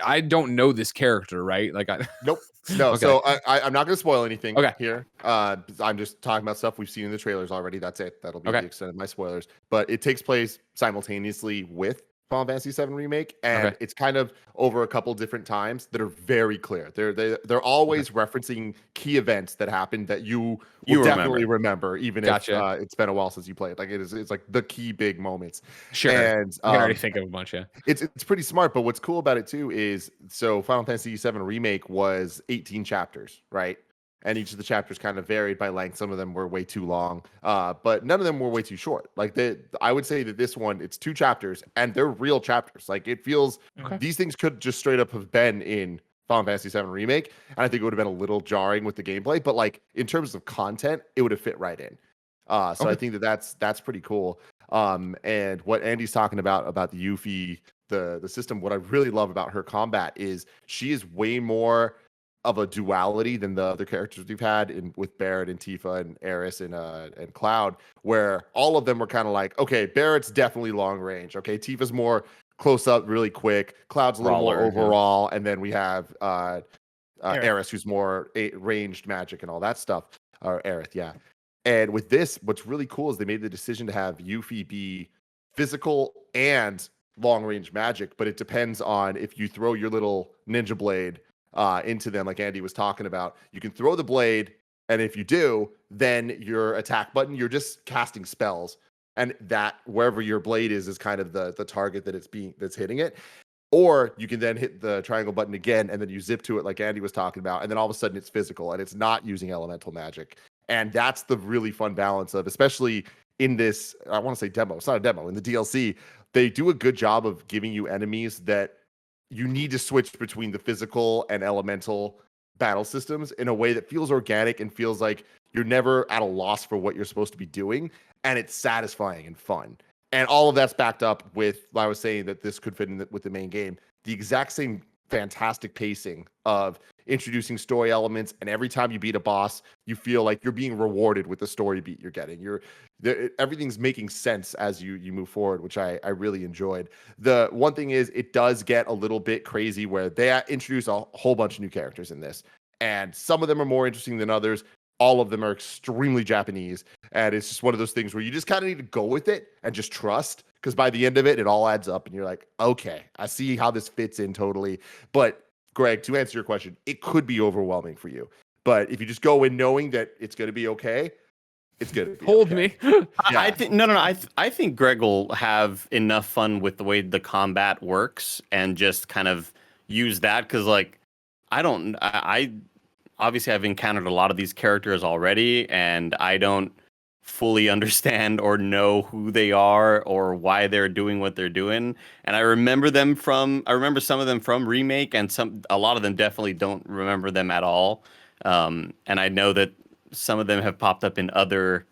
I don't know this character, right? Like, nope. No, okay. so I'm not going to spoil anything okay. here. I'm just talking about stuff we've seen in the trailers already. That's it. That'll be the extent of my spoilers. But it takes place simultaneously with Final Fantasy VII Remake, and it's kind of over a couple different times that are very clear. They're always referencing key events that happened that you definitely remember, even if it's been a while since you played. Like it's like the key big moments. Sure, and I can already think of a bunch. Yeah, it's pretty smart. But what's cool about it too is so Final Fantasy VII Remake was 18 chapters, right? And each of the chapters kind of varied by length. Some of them were way too long, but none of them were way too short. Like I would say that this one, it's 2 chapters, and they're real chapters. Like it feels these things could just straight up have been in Final Fantasy VII Remake, and I think it would have been a little jarring with the gameplay. But like in terms of content, it would have fit right in. So I think that's pretty cool. And what Andy's talking about the Yuffie, the system, what I really love about her combat is she is way more of a duality than the other characters we've had with Barrett and Tifa and Aeris and Cloud, where all of them were kind of like, okay, Barrett's definitely long range. Okay, Tifa's more close up, really quick. Cloud's a little more overall, and then we have Aeris, who's more ranged magic and all that stuff. Or Aerith, yeah. And with this, what's really cool is they made the decision to have Yuffie be physical and long range magic, but it depends on if you throw your little ninja blade into them, like Andy was talking about. You can throw the blade, and if you do, then your attack button, you're just casting spells, and that wherever your blade is kind of the target that's hitting it. Or you can then hit the triangle button again, and then you zip to it, like Andy was talking about, and then all of a sudden it's physical and it's not using elemental magic. And that's the really fun balance of, especially in this, I want to say demo. It's not a demo. In the DLC, they do a good job of giving you enemies that you need to switch between the physical and elemental battle systems in a way that feels organic and feels like you're never at a loss for what you're supposed to be doing. And it's satisfying and fun. And all of that's backed up with, I was saying that this could fit in with the main game, the exact same fantastic pacing of introducing story elements. And every time you beat a boss, you feel like you're being rewarded with the story beat you're getting. Everything's making sense as you move forward, which I really enjoyed. The one thing is it does get a little bit crazy where they introduce a whole bunch of new characters in this, and some of them are more interesting than others. All of them are extremely Japanese, and it's just one of those things where you just kind of need to go with it and just trust, because by the end of it, it all adds up and you're like, okay, I see how this fits in totally. But Greg, to answer your question, it could be overwhelming for you. But if you just go in knowing that it's going to be okay, it's good. Hold me. Yeah. I think no. I think Greg will have enough fun with the way the combat works and just kind of use that, because like I obviously I've encountered a lot of these characters already, and I don't fully understand or know who they are or why they're doing what they're doing. And I remember some of them from Remake, and a lot of them definitely don't remember them at all. And I know that some of them have popped up in other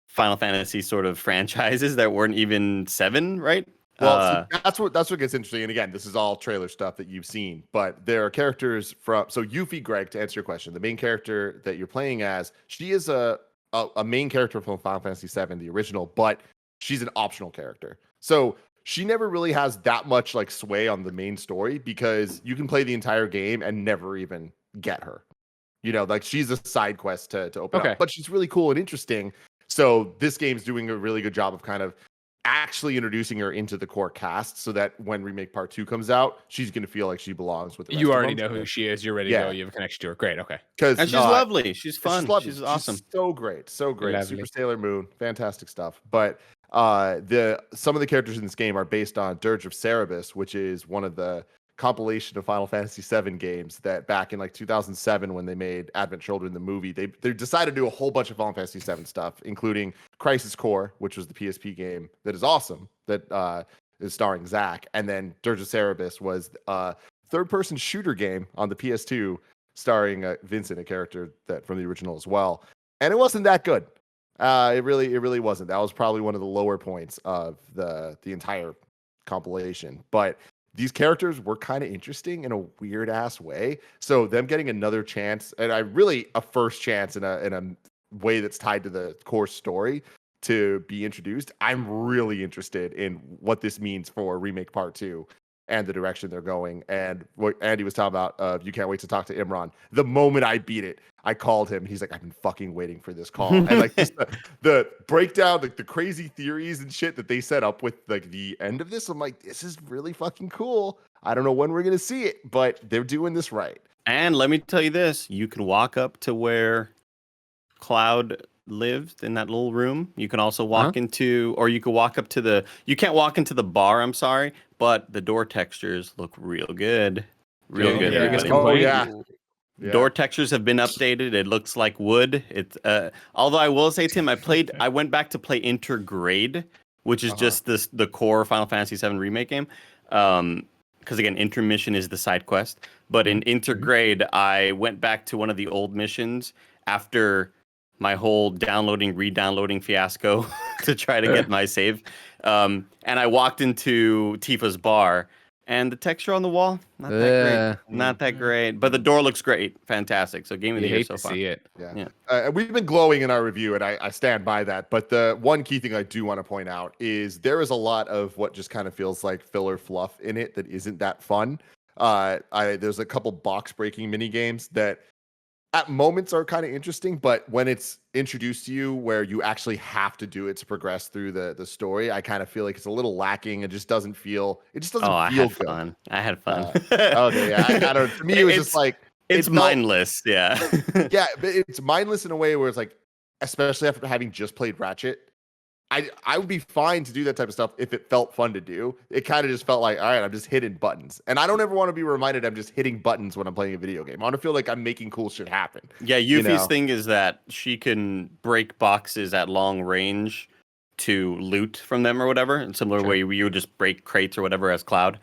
Final Fantasy sort of franchises that weren't even 7, right? Well, that's what gets interesting. And again, this is all trailer stuff that you've seen, but there are characters so Yuffie, Greg, to answer your question, the main character that you're playing as, she is a main character from Final Fantasy VII, the original, but she's an optional character. So she never really has that much like sway on the main story, because you can play the entire game and never even get her. You know, like she's a side quest to open up, but she's really cool and interesting. So this game's doing a really good job of kind of actually introducing her into the core cast, so that when Remake Part 2 comes out, she's going to feel like she belongs with the rest You of already them. know who she is. You're ready to go. You have a connection to her. Great. Okay. And she's lovely. She's fun. She's awesome. She's so great. So great. Lovely. Super Sailor Moon. Fantastic stuff. But some of the characters in this game are based on Dirge of Cerberus, which is one of the compilation of Final Fantasy VII games that back in like 2007, when they made Advent Children the movie, they decided to do a whole bunch of Final Fantasy VII stuff, including Crisis Core, which was the PSP game that is awesome, that is starring Zack, and then Dirge of Cerberus was a third-person shooter game on the PS2 starring Vincent, a character that from the original as well, and it wasn't that good. It really wasn't. That was probably one of the lower points of the entire compilation, but these characters were kind of interesting in a weird ass way. So them getting another chance, and a first chance in a way that's tied to the core story to be introduced. I'm really interested in what this means for Remake Part 2 and the direction they're going. And what Andy was talking about, you can't wait to talk to Imran. The moment I beat it, I called him. He's like, I've been fucking waiting for this call. And like just the breakdown, like the crazy theories and shit that they set up with like the end of this, I'm like, this is really fucking cool. I don't know when we're gonna see it, but they're doing this right. And let me tell you this: you can walk up to where Cloud lived in that little room. You can also walk into, or you could walk up to the. You can't walk into the bar. I'm sorry, but the door textures look real good. Real good. Yeah. Door textures have been updated. It looks like wood. It's although I will say, Tim, I went back to play Intergrade, which is just the core Final Fantasy VII Remake game. Because again, Intermission is the side quest. But in Intergrade, I went back to one of the old missions after my whole downloading, re-downloading fiasco to try to get my save. And I walked into Tifa's bar. And the texture on the wall, not that great. Not that great. But the door looks great. Fantastic. So game of the year so far. See it. Yeah. We've been glowing in our review, and I stand by that. But the one key thing I do want to point out is there is a lot of what just kind of feels like filler fluff in it that isn't that fun. There's a couple box breaking mini games that at moments are kind of interesting, but when it's introduced to you where you actually have to do it to progress through the story, I kind of feel like it's a little lacking. It just doesn't feel feel I had good. Fun. I had fun. Okay, yeah. I don't. To me, it was just like it's mindless. Yeah. Yeah, but it's mindless in a way where it's like, especially after having just played Ratchet, I would be fine to do that type of stuff if it felt fun to do. It kind of just felt like, all right, I'm just hitting buttons. And I don't ever want to be reminded I'm just hitting buttons when I'm playing a video game. I want to feel like I'm making cool shit happen. Yeah, Yuffie's thing is that she can break boxes at long range to loot from them or whatever. In similar way you would just break crates or whatever as Cloud.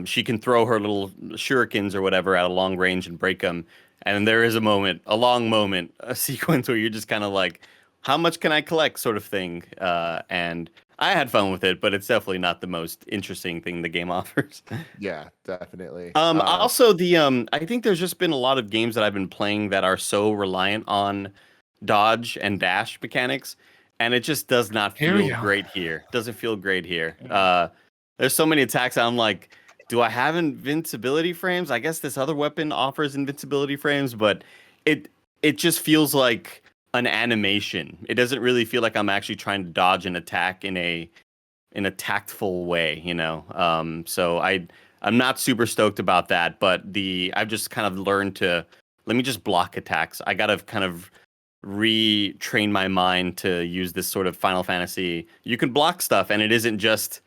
She can throw her little shurikens or whatever at a long range and break them. And there is a sequence where you're just kind of like, how much can I collect sort of thing? And I had fun with it, but it's definitely not the most interesting thing the game offers. Yeah, definitely. Also, I think there's just been a lot of games that I've been playing that are so reliant on dodge and dash mechanics, and it just does not feel great here. Doesn't feel great here. There's so many attacks I'm like, do I have invincibility frames? I guess this other weapon offers invincibility frames, but it just feels like an animation. It doesn't really feel like I'm actually trying to dodge an attack in a tactful way, So I'm not super stoked about that, but I've just kind of learned to let me just block attacks. I gotta kind of retrain my mind to use this sort of Final Fantasy. You can block stuff, and it isn't just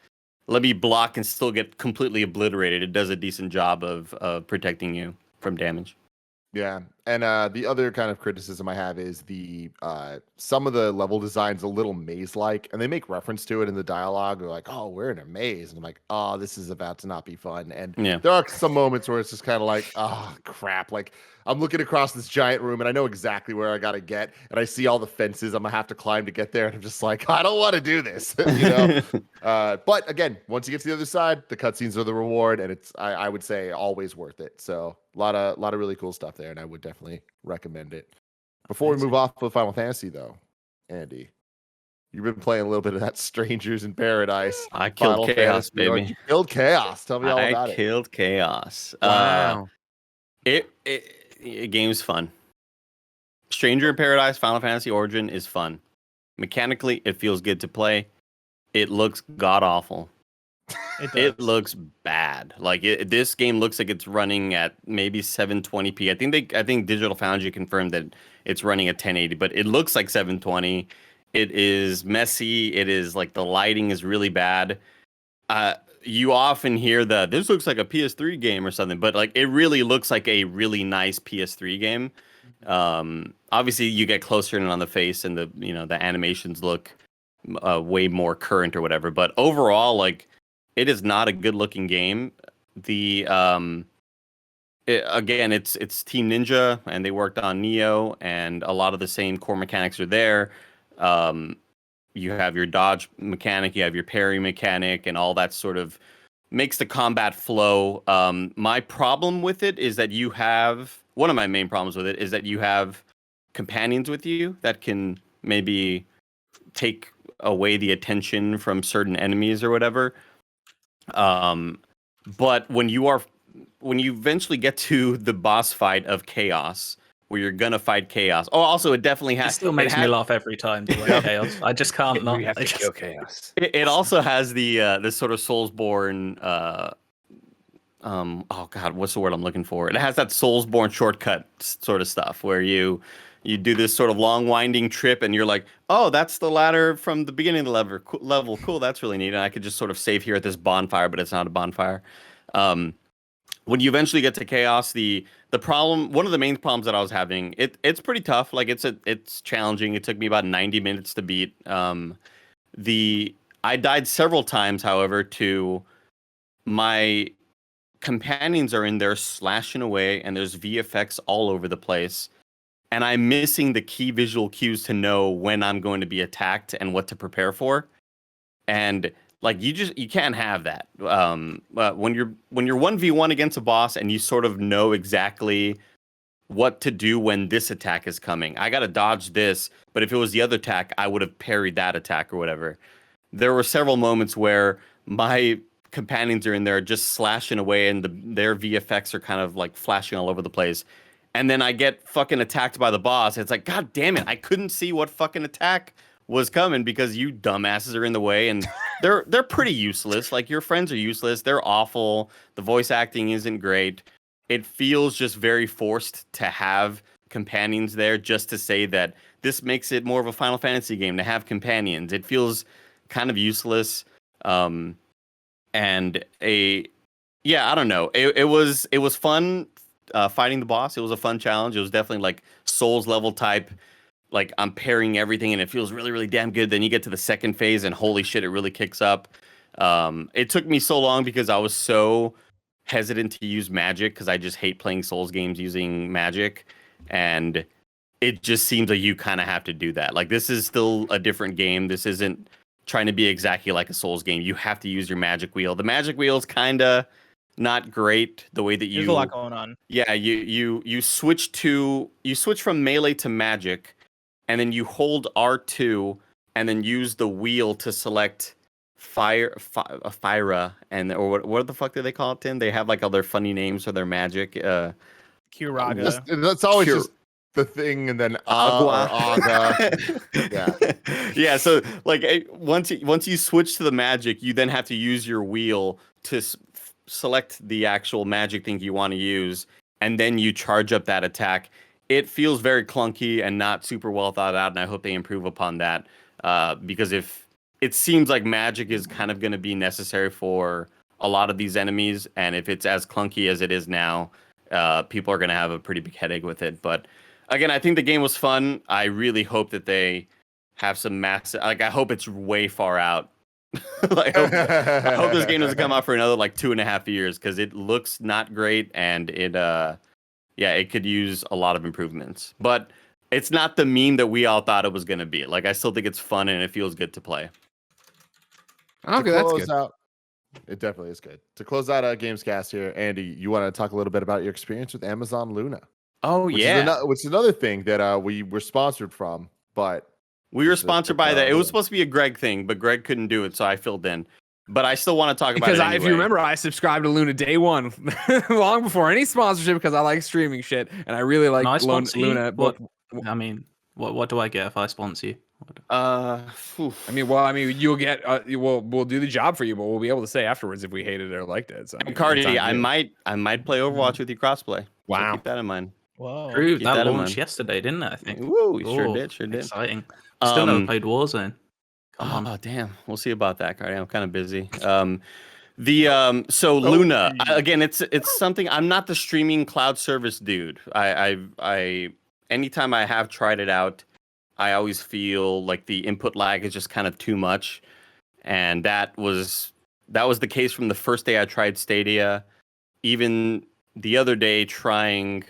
let me block and still get completely obliterated. It does a decent job of protecting you from damage. Yeah, and the other kind of criticism I have is some of the level design's a little maze-like, and they make reference to it in the dialogue. They're like, "Oh, we're in a maze," and I'm like, "Oh, this is about to not be fun." And there are some moments where it's just kind of like, "Oh, crap!" Like I'm looking across this giant room, and I know exactly where I gotta get, and I see all the fences I'm gonna have to climb to get there, and I'm just like, I don't want to do this, But again, once you get to the other side, the cutscenes are the reward, and it's I would say always worth it. So a lot of really cool stuff there, and I would definitely recommend it. Before we move off of Final Fantasy, though, Andy, you've been playing a little bit of that Strangers in Paradise. I killed Chaos, baby. You killed Chaos. Tell me all about it. I killed Chaos. Wow. Game's fun. Stranger in Paradise, Final Fantasy Origin is fun. Mechanically, it feels good to play. It looks god awful. It looks bad. Like this game looks like it's running at maybe 720p. I think Digital Foundry confirmed that it's running at 1080, but it looks like 720. It is messy. It is like the lighting is really bad. You often hear this looks like a PS3 game or something, but like it really looks like a really nice PS3 game. Obviously you get closer in on the face and the animations look way more current or whatever, but overall, like, it is not a good looking game. Again, it's Team Ninja, and they worked on Neo, and a lot of the same core mechanics are there. You have your dodge mechanic, you have your parry mechanic, and all that sort of makes the combat flow. My problem with it is that one of my main problems with it is that you have companions with you that can maybe take away the attention from certain enemies or whatever. But when you eventually get to the boss fight of Chaos, where you're gonna fight Chaos. Oh, also it definitely has. It still makes me laugh every time. Chaos. I just can't not. You have to kill Chaos. It also has the this sort of Soulsborne. Oh God, what's the word I'm looking for? It has that Soulsborne shortcut sort of stuff where you do this sort of long winding trip and you're like, oh, that's the ladder from the beginning of the level. Cool, that's really neat. And I could just sort of save here at this bonfire, but it's not a bonfire. When you eventually get to Chaos, the problem, one of the main problems that I was having, it's pretty tough. Like it's challenging. It took me about 90 minutes to beat. I died several times, however, to my companions are in there slashing away, and there's VFX all over the place. And I'm missing the key visual cues to know when I'm going to be attacked and what to prepare for. And like you can't have that. When you're 1v1 against a boss and you sort of know exactly what to do when this attack is coming. I gotta dodge this, but if it was the other attack, I would have parried that attack or whatever. There were several moments where my companions are in there just slashing away and their VFX are kind of like flashing all over the place. And then I get fucking attacked by the boss. It's like, God damn it, I couldn't see what fucking attack was coming because you dumbasses are in the way, and they're pretty useless. Like, your friends are useless. They're awful. The voice acting isn't great. It feels just very forced to have companions there just to say that this makes it more of a Final Fantasy game to have companions. It feels kind of useless. I don't know. It was fun fighting the boss. It was a fun challenge. It was definitely like Souls level type. Like, I'm parrying everything and it feels really, really damn good. Then you get to the second phase and holy shit, it really kicks up. It took me so long because I was so hesitant to use magic because I just hate playing Souls games using magic. And it just seems like you kind of have to do that. Like, this is still a different game. This isn't trying to be exactly like a Souls game. You have to use your magic wheel. The magic wheel is kind of not great the way that There's a lot going on. Yeah, you switch from melee to magic, and then you hold R2 and then use the wheel to select Fyra, or what the fuck do they call it, Tim? They have like other funny names for their magic. Kiraga. That's always just the thing, and then Aga. Yeah. So like once you switch to the magic, you then have to use your wheel to select the actual magic thing you want to use, and then you charge up that attack. It feels very clunky and not super well thought out, and I hope they improve upon that. Because if it seems like magic is kind of going to be necessary for a lot of these enemies, and if it's as clunky as it is now, people are going to have a pretty big headache with it. But again, I think the game was fun. I really hope that they have some massive. Like, I hope it's way far out. Like, I hope this game doesn't come out for another like 2.5 years because it looks not great, and it could use a lot of improvements. But it's not the meme that we all thought it was going to be. Like, I still think it's fun and it feels good to play. Okay, that's good. It definitely is good. To close out Gamescast here, Andy, you want to talk a little bit about your experience with Amazon Luna? Oh, which is another thing that we were sponsored from, but we were sponsored by that. It was supposed to be a Greg thing, but Greg couldn't do it, so I filled in. But I still want to talk about it anyway. If you remember, I subscribed to Luna day one, long before any sponsorship, because I like streaming shit, and I really like Luna. What do I get if I sponsor you? You'll get. We'll do the job for you, but we'll be able to say afterwards if we hated it or liked it. So, Cardy, I might play Overwatch with you crossplay. Wow, so keep that in mind. Whoa, that launched yesterday, didn't it? I think. Woo, sure did. Exciting. Still never played Warzone. Oh damn, we'll see about that, Cardy. I'm kind of busy. Luna again. It's something. I'm not the streaming cloud service dude. I anytime I have tried it out, I always feel like the input lag is just kind of too much, and that was the case from the first day I tried Stadia. Even the other day, trying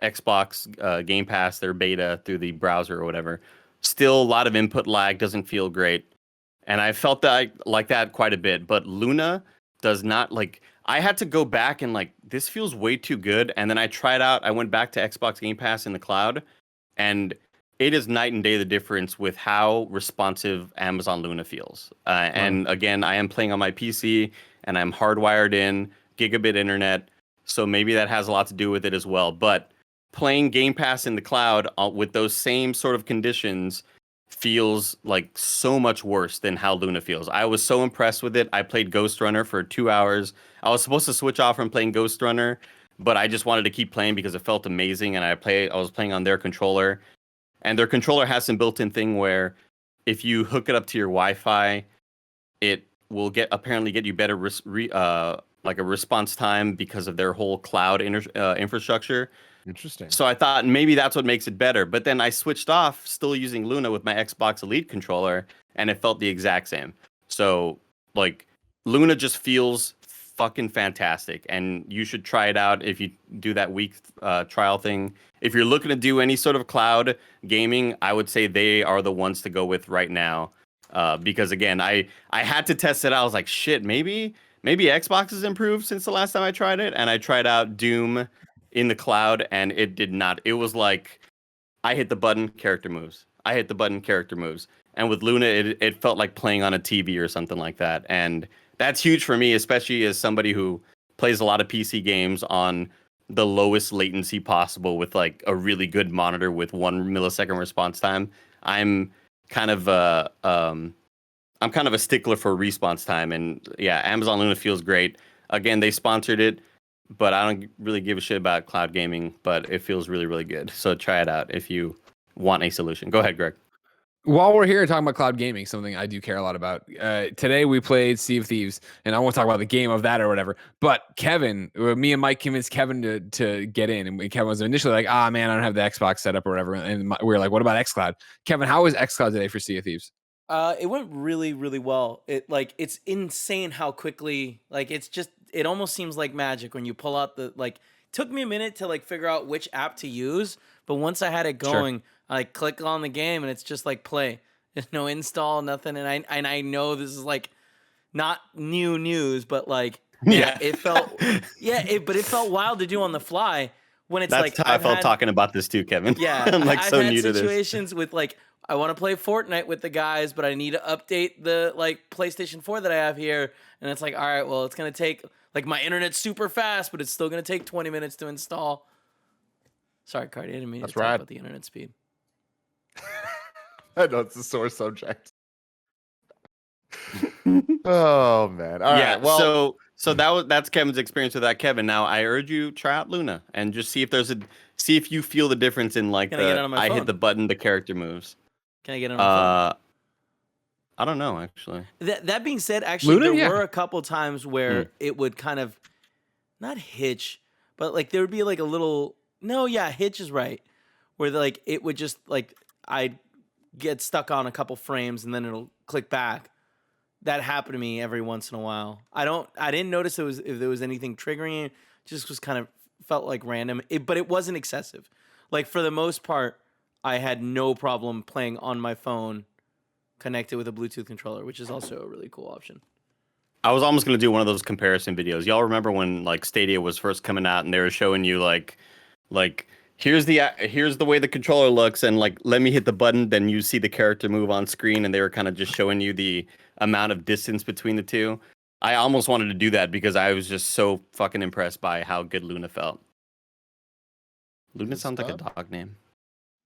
Xbox Game Pass, their beta through the browser or whatever, still a lot of input lag, doesn't feel great. And I felt that like that quite a bit, but Luna does not. Like, I had to go back and like, this feels way too good. And then I tried out, I went back to Xbox Game Pass in the cloud, and it is night and day the difference with how responsive Amazon Luna feels. And again, I am playing on my PC and I'm hardwired in gigabit internet, so maybe that has a lot to do with it as well. But playing Game Pass in the cloud with those same sort of conditions feels like so much worse than how Luna feels. I was so impressed with it. I played Ghost Runner for 2 hours. I was supposed to switch off from playing Ghost Runner, but I just wanted to keep playing because it felt amazing, and I was playing on their controller. And their controller has some built-in thing where if you hook it up to your Wi-Fi, it will apparently get you better like a response time because of their whole cloud infrastructure. Interesting. So I thought maybe that's what makes it better. But then I switched off, still using Luna with my Xbox Elite controller, and it felt the exact same. So like Luna just feels fucking fantastic, and you should try it out if you do that week trial thing. If you're looking to do any sort of cloud gaming, I would say they are the ones to go with right now. Because again, I had to test it out. I was like, shit, maybe Xbox has improved since the last time I tried it. And I tried out Doom in the cloud, and it did not. It was like I hit the button, character moves. I hit the button, character moves. And with Luna, it felt like playing on a TV or something like that. And that's huge for me, especially as somebody who plays a lot of PC games on the lowest latency possible with like a really good monitor with 1 millisecond response time. I'm kind of a stickler for response time, and yeah, Amazon Luna feels great. Again, they sponsored it, but I don't really give a shit about cloud gaming, but it feels really, really good. So try it out if you want a solution. Go ahead, Greg. While we're here talking about cloud gaming, something I do care a lot about. Today we played Sea of Thieves, and I won't talk about the game of that or whatever. But Kevin, me and Mike convinced Kevin to get in, and Kevin was initially like, man, I don't have the Xbox set up or whatever. And we were like, what about xCloud? Kevin, how was xCloud today for Sea of Thieves? It went really, really well. It's insane how quickly, it almost seems like magic when you pull out took me a minute to figure out which app to use, but once I had it going, sure. I click on the game and it's just play. There's no install, nothing. And I know this is not new news, but it felt, but it felt wild to do on the fly when it's That's how I felt talking about this too, Kevin. Yeah. I'm so new to this. I've had situations with I want to play Fortnite with the guys, but I need to update the PlayStation 4 that I have here. And it's all right, well, it's going to take my internet's super fast, but it's still going to take 20 minutes to install. Sorry, Cardy, I didn't mean to talk about the internet speed. I know it's a sore subject. Oh man! All right. Well, so that's Kevin's experience with that. Kevin, now I urge you try out Luna and just see if you feel the difference in I hit the button, the character moves. Can I get it on my phone? I don't know actually. That being said, actually Luna, were a couple times where it would kind of not hitch, but there would be a little. No, yeah, hitch is right. Where it would just I'd get stuck on a couple frames and then it'll click back. That happened to me every once in a while. I didn't notice if there was anything triggering it. Just was kind of felt random. But it wasn't excessive. For the most part, I had no problem playing on my phone connected with a Bluetooth controller, which is also a really cool option. I was almost going to do one of those comparison videos. Y'all remember when Stadia was first coming out and they were showing you here's the way the controller looks, and let me hit the button, then you see the character move on screen, and they were kind of just showing you the amount of distance between the two. I almost wanted to do that because I was just so fucking impressed by how good Luna felt. Luna sounds like a dog name.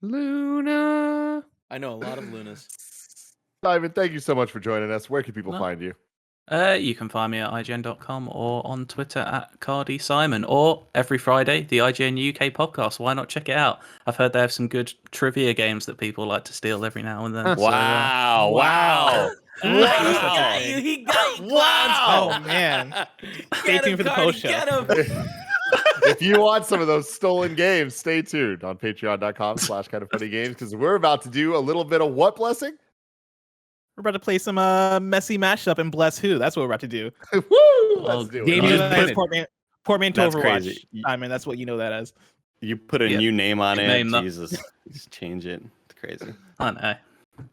Luna. I know a lot of Lunas. Simon, thank you so much for joining us. Where can people find you? You can find me at IGN.com or on Twitter at Cardy Simon, or every Friday, the IGN UK podcast. Why not check it out? I've heard they have some good trivia games that people like to steal every now and then. Wow. He got you. Wow. Oh, man. Stay tuned for the post show. If you want some of those stolen games, stay tuned on patreon.com/kindoffunnygames, because we're about to do a little bit of what blessing? We're about to play some messy mashup and bless who. That's what we're about to do. Woo! Let's do it. Portmanteau Overwatch. Crazy. Simon, that's what you know that as. You put a new name on it. Jesus. Just change it. It's crazy. I know.